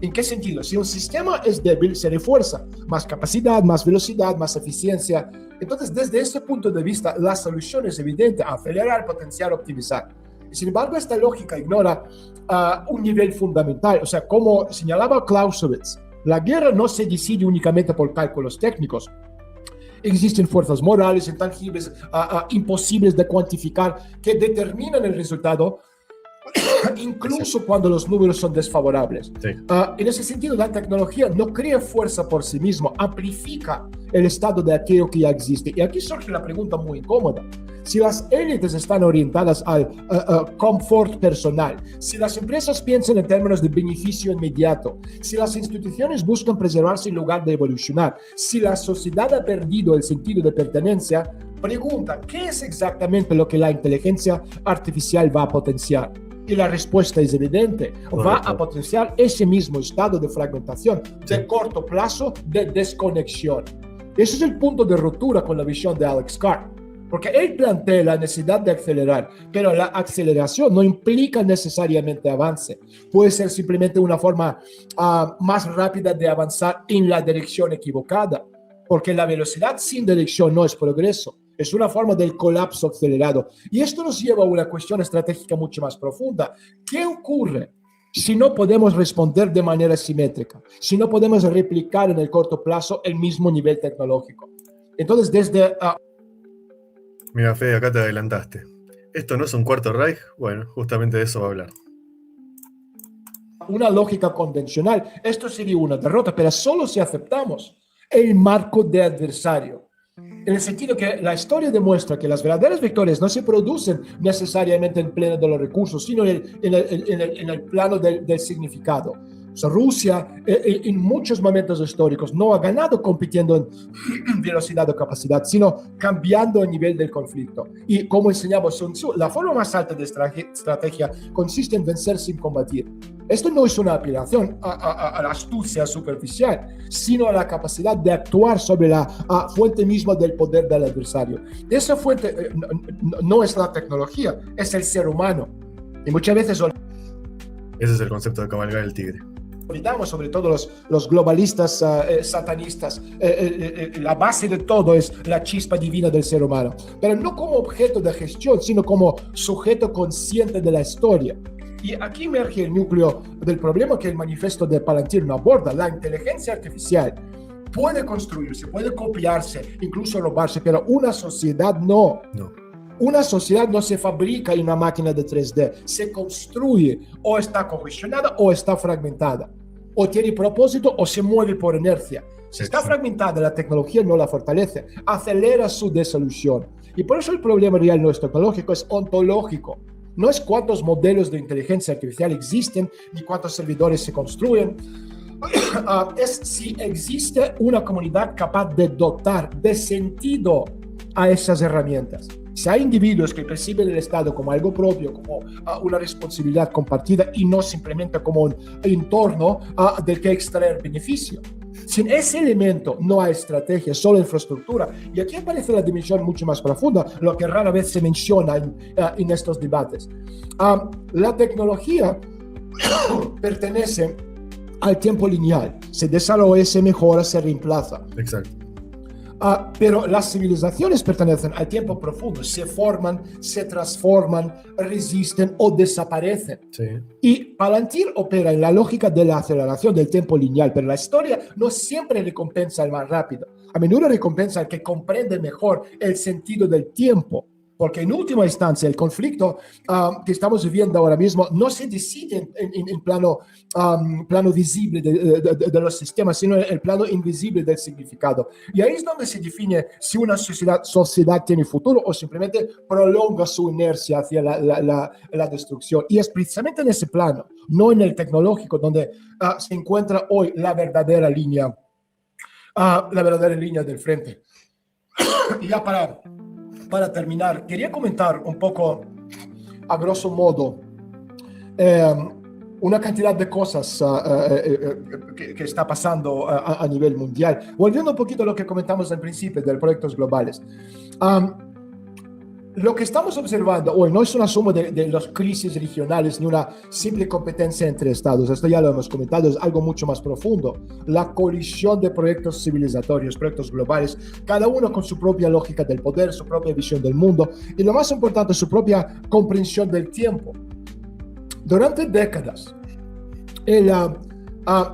[SPEAKER 2] ¿En qué sentido? Si un sistema es débil, se refuerza. Más capacidad, más velocidad, más eficiencia. Entonces, desde este punto de vista, la solución es evidente: acelerar, potenciar, optimizar. Sin embargo, esta lógica ignora un nivel fundamental. O sea, como señalaba Clausewitz, La guerra no se decide únicamente por cálculos técnicos. Existen fuerzas morales, intangibles, imposibles de cuantificar, que determinan el resultado, incluso cuando los números son desfavorables.
[SPEAKER 1] Sí.
[SPEAKER 2] En ese sentido, la tecnología no crea fuerza por sí misma, amplifica el estado de aquello que ya existe. Y aquí surge la pregunta muy incómoda. Si las élites están orientadas al confort personal, si las empresas piensan en términos de beneficio inmediato, si las instituciones buscan preservarse en lugar de evolucionar, si la sociedad ha perdido el sentido de pertenencia, pregunta, ¿qué es exactamente lo que la inteligencia artificial va a potenciar? Y la respuesta es evidente, va a potenciar ese mismo estado de fragmentación, de corto plazo, de desconexión. Ese es el punto de ruptura con la visión de Alex Carr, porque él plantea la necesidad de acelerar, pero la aceleración no implica necesariamente avance, puede ser simplemente una forma más rápida de avanzar en la dirección equivocada, porque la velocidad sin dirección no es progreso. Es una forma del colapso acelerado. Y esto nos lleva a una cuestión estratégica mucho más profunda. ¿Qué ocurre si no podemos responder de manera simétrica? Si no podemos replicar en el corto plazo el mismo nivel tecnológico. Entonces, desde...
[SPEAKER 1] Mira, Fede, acá te adelantaste. ¿Esto no es un cuarto Reich? Bueno, justamente de eso va a hablar.
[SPEAKER 2] Una lógica convencional, esto sería una derrota, pero solo si aceptamos el marco de adversario. En el sentido que la historia demuestra que las verdaderas victorias no se producen necesariamente en pleno de los recursos, sino en el plano del significado. O sea, Rusia en muchos momentos históricos no ha ganado compitiendo en velocidad o capacidad, sino cambiando el nivel del conflicto. Y como enseñaba Sun Tzu, la forma más alta de estrategia consiste en vencer sin combatir. Esto no es una apelación a la astucia superficial, sino a la capacidad de actuar sobre la fuente misma del poder del adversario. Esa fuente no es la tecnología, es el ser humano. Y muchas veces
[SPEAKER 1] ese es el concepto de cabalgar el tigre.
[SPEAKER 2] Olvidamos, sobre todo los globalistas satanistas, la base de todo es la chispa divina del ser humano, pero no como objeto de gestión, sino como sujeto consciente de la historia. Y aquí emerge el núcleo del problema que el manifiesto de Palantir no aborda. La inteligencia artificial puede construirse, puede copiarse, incluso robarse, pero una sociedad no. Una sociedad no se fabrica en una máquina de 3D, se construye, o está congestionada o está fragmentada, o tiene propósito o se mueve por inercia. Si está fragmentada, la tecnología no la fortalece, acelera su disolución. Y por eso el problema real no es tecnológico, es ontológico. No es cuántos modelos de inteligencia artificial existen, ni cuántos servidores se construyen. Es si existe una comunidad capaz de dotar de sentido a esas herramientas. Si hay individuos que perciben el Estado como algo propio, como una responsabilidad compartida y no simplemente como un entorno del que extraer beneficio. Sin ese elemento no hay estrategia, solo infraestructura. Y aquí aparece la dimensión mucho más profunda, lo que rara vez se menciona en estos debates. La tecnología pertenece al tiempo lineal. Se desarrolla, se mejora, se reemplaza.
[SPEAKER 1] Exacto.
[SPEAKER 2] Pero las civilizaciones pertenecen al tiempo profundo, se forman, se transforman, resisten o desaparecen.
[SPEAKER 1] Sí.
[SPEAKER 2] Y Palantir opera en la lógica de la aceleración del tiempo lineal, pero la historia no siempre recompensa al más rápido. A menudo recompensa al que comprende mejor el sentido del tiempo. Porque en última instancia el conflicto que estamos viviendo ahora mismo no se decide en plano visible de los sistemas, sino en el plano invisible del significado. Y ahí es donde se define si una sociedad tiene futuro o simplemente prolonga su inercia hacia la destrucción. Y es precisamente en ese plano, no en el tecnológico, donde se encuentra hoy la verdadera línea del frente. Y ya para terminar, quería comentar un poco, a grosso modo, una cantidad de cosas que está pasando a nivel mundial. Volviendo un poquito a lo que comentamos al principio de proyectos globales. Lo que estamos observando hoy no es una suma de las crisis regionales ni una simple competencia entre estados. Esto ya lo hemos comentado, es algo mucho más profundo. La colisión de proyectos civilizatorios, proyectos globales, cada uno con su propia lógica del poder, su propia visión del mundo y lo más importante, su propia comprensión del tiempo. Durante décadas,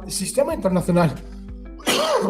[SPEAKER 2] Sistema internacional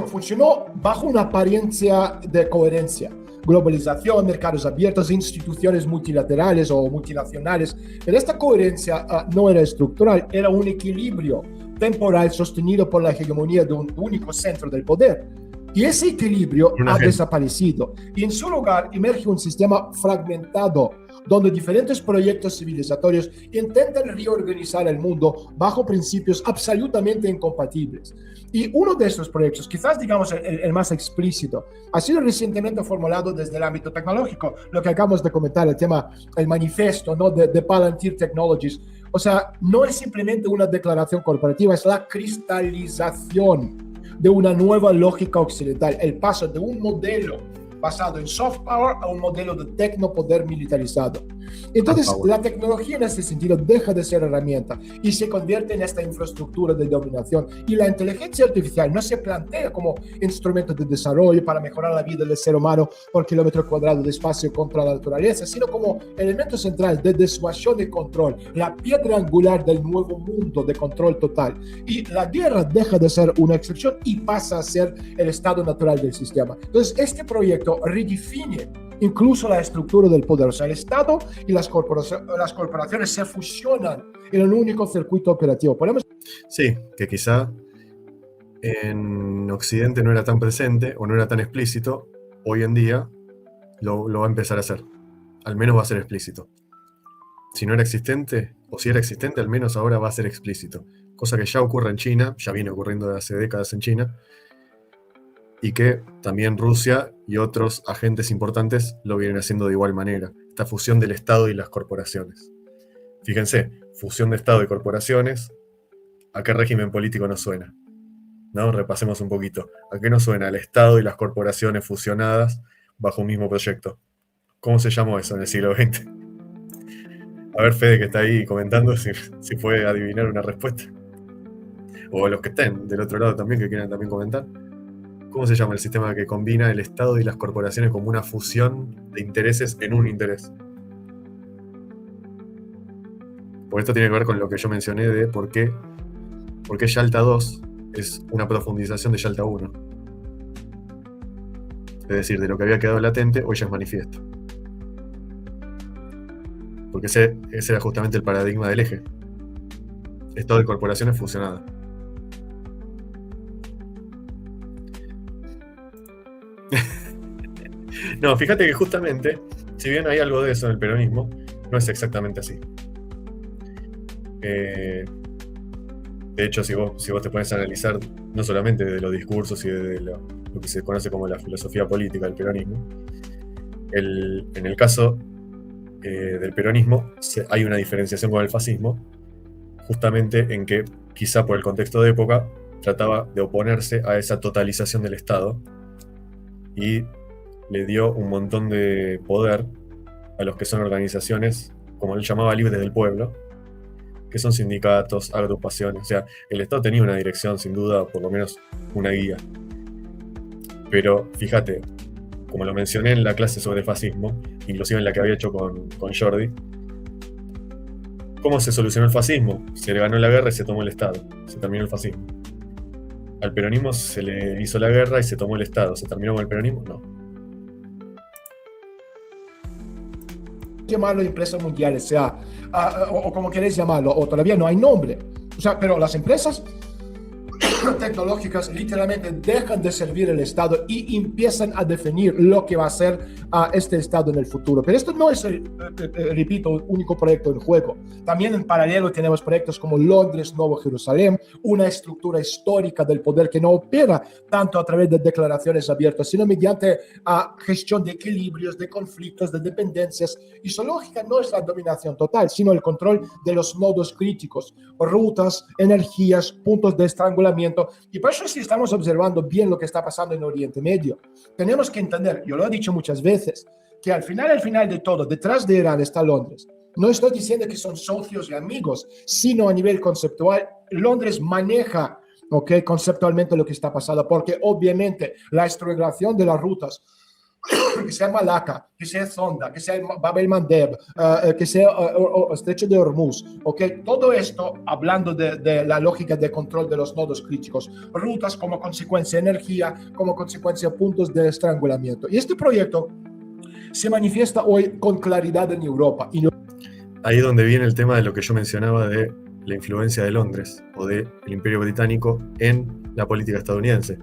[SPEAKER 2] funcionó bajo una apariencia de coherencia. Globalización, mercados abiertos, instituciones multilaterales o multinacionales. Pero esta coherencia no era estructural, era un equilibrio temporal sostenido por la hegemonía de un único centro del poder. Y ese equilibrio ha desaparecido. Y en su lugar emerge un sistema fragmentado, donde diferentes proyectos civilizatorios intentan reorganizar el mundo bajo principios absolutamente incompatibles. Y uno de estos proyectos, quizás digamos el más explícito, ha sido recientemente formulado desde el ámbito tecnológico, lo que acabamos de comentar, el tema, el manifiesto, ¿no?, de Palantir Technologies. O sea, no es simplemente una declaración corporativa, es la cristalización de una nueva lógica occidental, el paso de un modelo basado en soft power a un modelo de tecnopoder militarizado. Entonces, la tecnología en ese sentido deja de ser herramienta y se convierte en esta infraestructura de dominación. Y la inteligencia artificial no se plantea como instrumento de desarrollo para mejorar la vida del ser humano por kilómetro cuadrado de espacio contra la naturaleza, sino como elemento central de disuasión y control, la piedra angular del nuevo mundo de control total. Y la guerra deja de ser una excepción y pasa a ser el estado natural del sistema. Entonces, este proyecto redefine incluso la estructura del poder. O sea, el Estado y las corporaciones se fusionan en un único circuito operativo. ¿Podemos?
[SPEAKER 1] Sí, que quizá en Occidente no era tan presente o no era tan explícito. Hoy en día lo va a empezar a hacer. Al menos va a ser explícito. Si no era existente, o si era existente, al menos ahora va a ser explícito. Cosa que ya ocurre en China, ya viene ocurriendo desde hace décadas en China, y que también Rusia y otros agentes importantes lo vienen haciendo de igual manera. Esta fusión del Estado y las corporaciones. Fíjense, fusión de Estado y corporaciones, ¿a qué régimen político nos suena? ¿No? Repasemos un poquito. ¿A qué nos suena el Estado y las corporaciones fusionadas bajo un mismo proyecto? ¿Cómo se llamó eso en el siglo XX? A ver, Fede, que está ahí comentando, si puede adivinar una respuesta. O los que estén del otro lado también, que quieran también comentar. ¿Cómo se llama el sistema que combina el Estado y las corporaciones como una fusión de intereses en un interés? Por esto tiene que ver con lo que yo mencioné de por qué Yalta 2 es una profundización de Yalta 1. Es decir, de lo que había quedado latente, hoy ya es manifiesto. Porque ese era justamente el paradigma del eje. Estado y corporaciones fusionadas. No, fíjate que justamente, si bien hay algo de eso en el peronismo, no es exactamente así. De hecho, si vos te pones a analizar no solamente de los discursos y de lo que se conoce como la filosofía política del peronismo, en el caso del peronismo hay una diferenciación con el fascismo, justamente en que, quizá por el contexto de época, trataba de oponerse a esa totalización del Estado y le dio un montón de poder a los que son organizaciones, como él llamaba, libres del pueblo, que son sindicatos, agrupaciones. O sea, el Estado tenía una dirección, sin duda, por lo menos una guía. Pero fíjate, como lo mencioné en la clase sobre fascismo, inclusive en la que había hecho con Jordi, ¿cómo se solucionó el fascismo? Se le ganó la guerra y se tomó el Estado. Se terminó el fascismo. Al peronismo se le hizo la guerra y se tomó el Estado. ¿Se terminó con el peronismo? No.
[SPEAKER 2] Llamarlo empresas mundiales, sea, o como queréis llamarlo, o todavía no hay nombre. O sea, pero las empresas tecnológicas literalmente dejan de servir el Estado y empiezan a definir lo que va a ser este Estado en el futuro. Pero esto no es, repito, el único proyecto en juego. También en paralelo tenemos proyectos como Londres, Nuevo Jerusalén, una estructura histórica del poder que no opera tanto a través de declaraciones abiertas, sino mediante gestión de equilibrios, de conflictos, de dependencias. Y su lógica no es la dominación total, sino el control de los nodos críticos, rutas, energías, puntos de estrangulamiento. Y por eso, si estamos observando bien lo que está pasando en Oriente Medio, tenemos que entender, yo lo he dicho muchas veces, que al final de todo, detrás de Irán está Londres. No estoy diciendo que son socios y amigos, sino a nivel conceptual, Londres maneja, conceptualmente lo que está pasando, porque obviamente la estructuración de las rutas que sea Malaca, que sea Zonda, que sea Bab el Mandeb, que sea Estrecho de Hormuz, ¿ok? Todo esto, hablando de la lógica de control de los nodos críticos, rutas como consecuencia energía, como consecuencia puntos de estrangulamiento. Y este proyecto se manifiesta hoy con claridad en Europa.
[SPEAKER 1] Ahí es donde viene el tema de lo que yo mencionaba de la influencia de Londres o del Imperio Británico en la política estadounidense.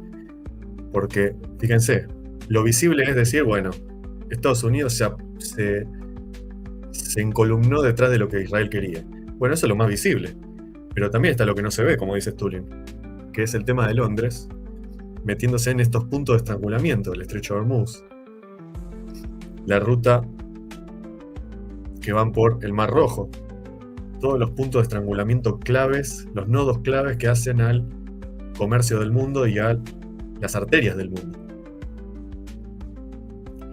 [SPEAKER 1] Porque, fíjense, lo visible es decir, bueno, Estados Unidos se encolumnó detrás de lo que Israel quería. Bueno, eso es lo más visible. Pero también está lo que no se ve, como dice Stulin, que es el tema de Londres metiéndose en estos puntos de estrangulamiento, el Estrecho de Hormuz, la ruta que van por el Mar Rojo, todos los puntos de estrangulamiento claves, los nodos claves que hacen al comercio del mundo y a las arterias del mundo.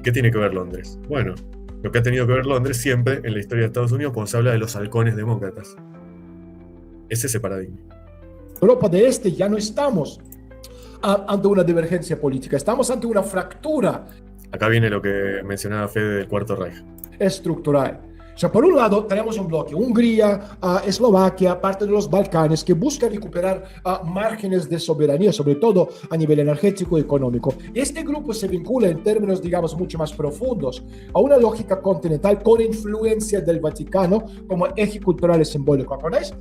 [SPEAKER 1] ¿Qué tiene que ver Londres? Bueno, lo que ha tenido que ver Londres siempre en la historia de Estados Unidos cuando se habla de los halcones demócratas. Es ese paradigma.
[SPEAKER 2] Europa de Este ya no estamos ante una divergencia política, estamos ante una fractura.
[SPEAKER 1] Acá viene lo que mencionaba Fede del Cuarto Reich.
[SPEAKER 2] Estructural. O sea, por un lado tenemos un bloque, Hungría, Eslovaquia, parte de los Balcanes, que busca recuperar márgenes de soberanía, sobre todo a nivel energético y económico. Este grupo se vincula en términos, digamos, mucho más profundos a una lógica continental con influencia del Vaticano como eje cultural y simbólico. ¿Acordáis?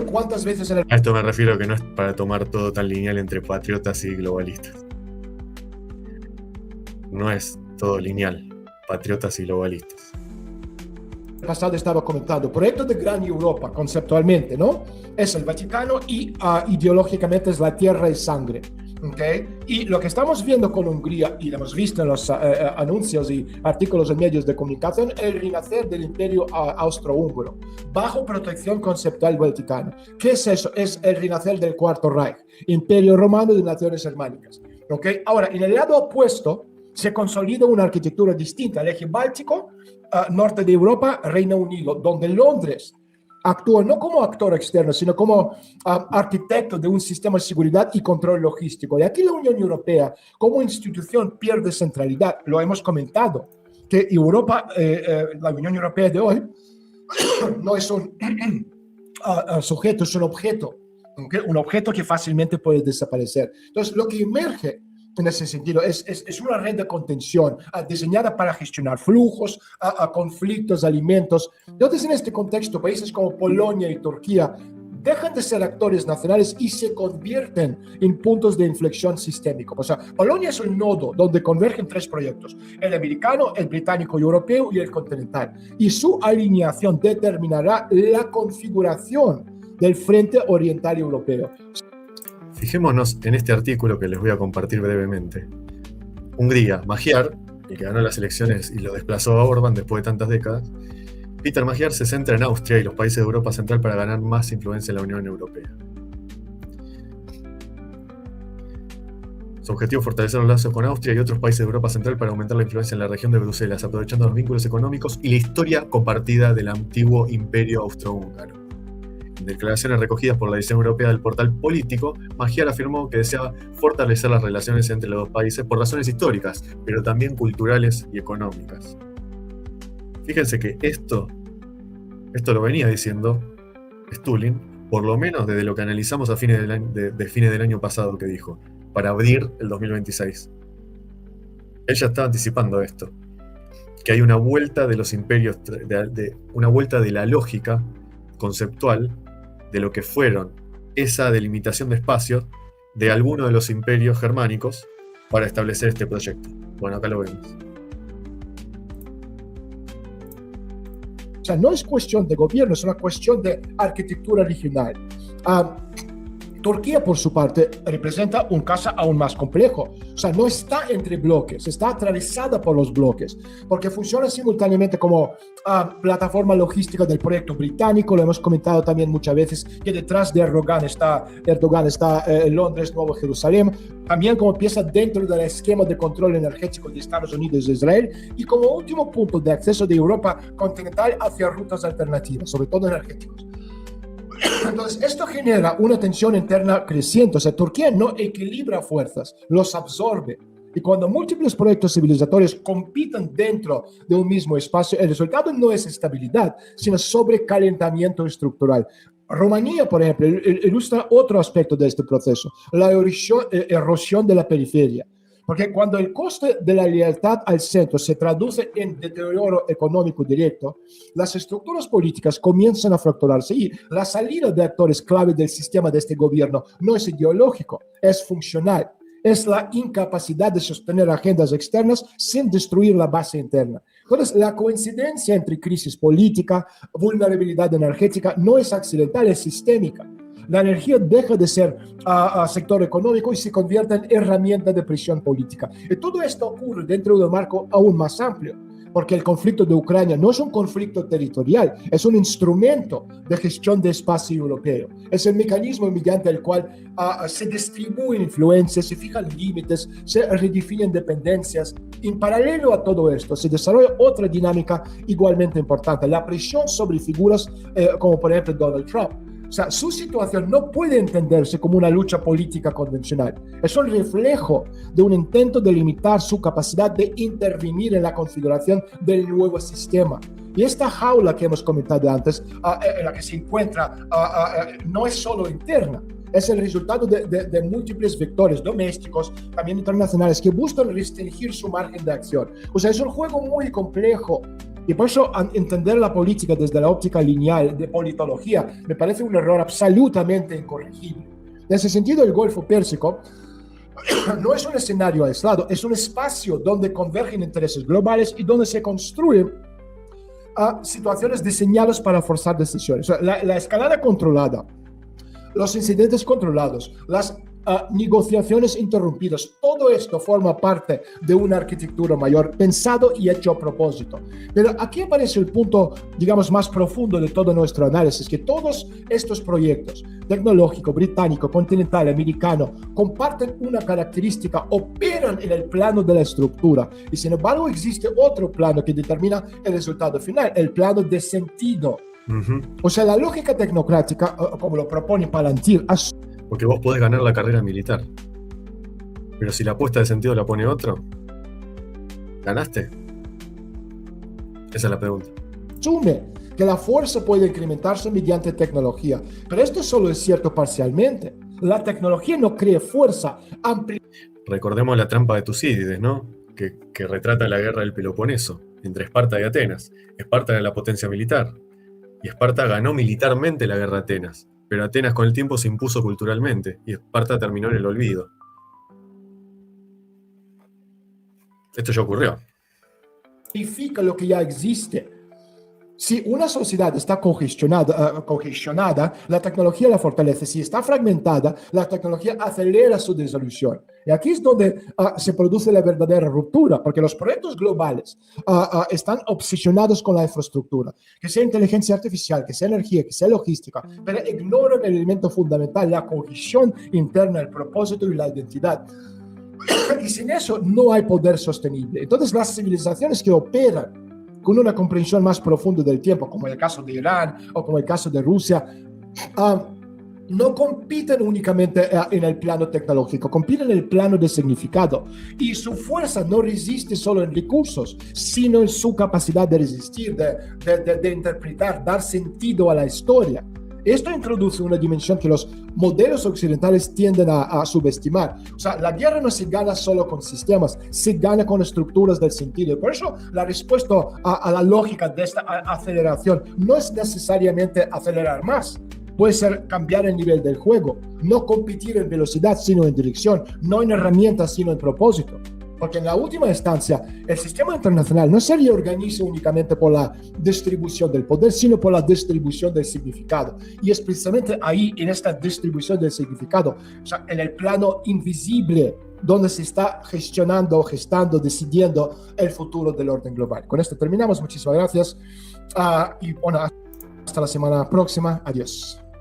[SPEAKER 2] ¿Cuántas veces
[SPEAKER 1] A esto me refiero, que no es para tomar todo tan lineal entre patriotas y globalistas. No es todo lineal, patriotas y globalistas.
[SPEAKER 2] Pasado estaba comentando, proyecto de Gran Europa conceptualmente, ¿no? Es el Vaticano y ideológicamente es la tierra y sangre, ¿ok? Y lo que estamos viendo con Hungría, y lo hemos visto en los anuncios y artículos en medios de comunicación, el renacer del imperio austrohúngaro, bajo protección conceptual vaticana. ¿Qué es eso? Es el renacer del Cuarto Reich, imperio romano de naciones germánicas, ¿ok? Ahora, en el lado opuesto, se consolida una arquitectura distinta, el eje báltico, norte de Europa, Reino Unido, donde Londres actúa no como actor externo, sino como arquitecto de un sistema de seguridad y control logístico. Y aquí la Unión Europea, como institución, pierde centralidad. Lo hemos comentado, que Europa, la Unión Europea de hoy, no es un sujeto, es un objeto, ¿okay? Un objeto que fácilmente puede desaparecer. Entonces, lo que emerge en ese sentido es una red de contención diseñada para gestionar flujos, conflictos, alimentos. Entonces, en este contexto, países como Polonia y Turquía dejan de ser actores nacionales y se convierten en puntos de inflexión sistémico. O sea, Polonia es el nodo donde convergen tres proyectos: el americano, el británico y europeo y el continental. Y su alineación determinará la configuración del frente oriental europeo.
[SPEAKER 1] Fijémonos en este artículo que les voy a compartir brevemente. Hungría, Magyar, el que ganó las elecciones y lo desplazó a Orbán después de tantas décadas. Peter Magyar se centra en Austria y los países de Europa Central para ganar más influencia en la Unión Europea. Su objetivo es fortalecer los lazos con Austria y otros países de Europa Central para aumentar la influencia en la región de Bruselas, aprovechando los vínculos económicos y la historia compartida del antiguo imperio austrohúngaro. En declaraciones recogidas por la edición europea del portal Político, Magyar afirmó que deseaba fortalecer las relaciones entre los dos países por razones históricas, pero también culturales y económicas. Fíjense que esto lo venía diciendo Stulin, por lo menos desde lo que analizamos a fines del año pasado, que dijo, para abrir el 2026. Él ya estaba anticipando esto, que hay una vuelta de los imperios, una vuelta de la lógica conceptual de lo que fueron esa delimitación de espacio de algunos de los imperios germánicos para establecer este proyecto. Bueno, acá lo vemos.
[SPEAKER 2] O sea, no es cuestión de gobierno, es una cuestión de arquitectura regional. Turquía, por su parte, representa un caso aún más complejo. O sea, no está entre bloques, está atravesada por los bloques, porque funciona simultáneamente como plataforma logística del proyecto británico. Lo hemos comentado también muchas veces, que detrás de Erdogan está Londres, Nuevo Jerusalén, también como pieza dentro del esquema de control energético de Estados Unidos e Israel, y como último punto de acceso de Europa continental hacia rutas alternativas, sobre todo energéticas. Entonces, esto genera una tensión interna creciente. O sea, Turquía no equilibra fuerzas, los absorbe. Y cuando múltiples proyectos civilizatorios compiten dentro de un mismo espacio, el resultado no es estabilidad, sino sobrecalentamiento estructural. Rumanía, por ejemplo, ilustra otro aspecto de este proceso, la erosión de la periferia. Porque cuando el coste de la lealtad al centro se traduce en deterioro económico directo, las estructuras políticas comienzan a fracturarse y la salida de actores clave del sistema de este gobierno no es ideológico, es funcional. Es la incapacidad de sostener agendas externas sin destruir la base interna. Entonces, la coincidencia entre crisis política, vulnerabilidad energética, no es accidental, es sistémica. La energía deja de ser sector económico y se convierte en herramienta de presión política. Y todo esto ocurre dentro de un marco aún más amplio, porque el conflicto de Ucrania no es un conflicto territorial, es un instrumento de gestión de espacio europeo. Es el mecanismo mediante el cual se distribuyen influencias, se fijan límites, se redefinen dependencias. En paralelo a todo esto, se desarrolla otra dinámica igualmente importante, la presión sobre figuras como por ejemplo Donald Trump. O sea, su situación no puede entenderse como una lucha política convencional. Es un reflejo de un intento de limitar su capacidad de intervenir en la configuración del nuevo sistema. Y esta jaula que hemos comentado antes, en la que se encuentra, no es solo interna. Es el resultado de múltiples vectores domésticos, también internacionales, que buscan restringir su margen de acción. O sea, es un juego muy complejo. Y por eso entender la política desde la óptica lineal de politología me parece un error absolutamente incorregible. En ese sentido, el Golfo Pérsico no es un escenario aislado, es un espacio donde convergen intereses globales y donde se construyen situaciones diseñadas para forzar decisiones. O sea, la escalada controlada, los incidentes controlados, las negociaciones interrumpidas, todo esto forma parte de una arquitectura mayor pensado y hecho a propósito. Pero aquí aparece el punto, digamos, más profundo de todo nuestro análisis, que todos estos proyectos, tecnológico, británico, continental, americano, comparten una característica, operan en el plano de la estructura, y sin embargo existe otro plano que determina el resultado final, el plano de sentido. O sea, la lógica tecnocrática, como lo propone Palantir,
[SPEAKER 1] porque vos podés ganar la carrera militar, pero si la apuesta de sentido la pone otro, ¿ganaste? Esa es la pregunta.
[SPEAKER 2] Asume que la fuerza puede incrementarse mediante tecnología, pero esto solo es cierto parcialmente. La tecnología no crea fuerza.
[SPEAKER 1] Recordemos la trampa de Tucídides, ¿no? Que retrata la guerra del Peloponeso entre Esparta y Atenas. Esparta era la potencia militar, y Esparta ganó militarmente la guerra de Atenas. Pero Atenas con el tiempo se impuso culturalmente y Esparta terminó en el olvido. Esto ya ocurrió.
[SPEAKER 2] Significa lo que ya existe. Si una sociedad está congestionada, la tecnología la fortalece. Si está fragmentada, la tecnología acelera su disolución. Y aquí es donde se produce la verdadera ruptura, porque los proyectos globales están obsesionados con la infraestructura, que sea inteligencia artificial, que sea energía, que sea logística, pero ignoran el elemento fundamental, la cohesión interna, el propósito y la identidad. Y sin eso no hay poder sostenible. Entonces las civilizaciones que operan con una comprensión más profunda del tiempo, como el caso de Irán o como el caso de Rusia, no compiten únicamente en el plano tecnológico, compiten en el plano de significado. Y su fuerza no resiste solo en recursos, sino en su capacidad de resistir, de interpretar, dar sentido a la historia. Esto introduce una dimensión que los modelos occidentales tienden a subestimar. O sea, la guerra no se gana solo con sistemas, se gana con estructuras del sentido. Y por eso la respuesta a la lógica de esta aceleración no es necesariamente acelerar más. Puede ser cambiar el nivel del juego, no competir en velocidad sino en dirección, no en herramientas sino en propósito. Porque en la última instancia, el sistema internacional no se reorganiza únicamente por la distribución del poder, sino por la distribución del significado. Y es precisamente ahí, en esta distribución del significado, o sea, en el plano invisible, donde se está gestionando, gestando, decidiendo el futuro del orden global. Con esto terminamos. Muchísimas gracias. Y bueno, hasta la semana próxima. Adiós.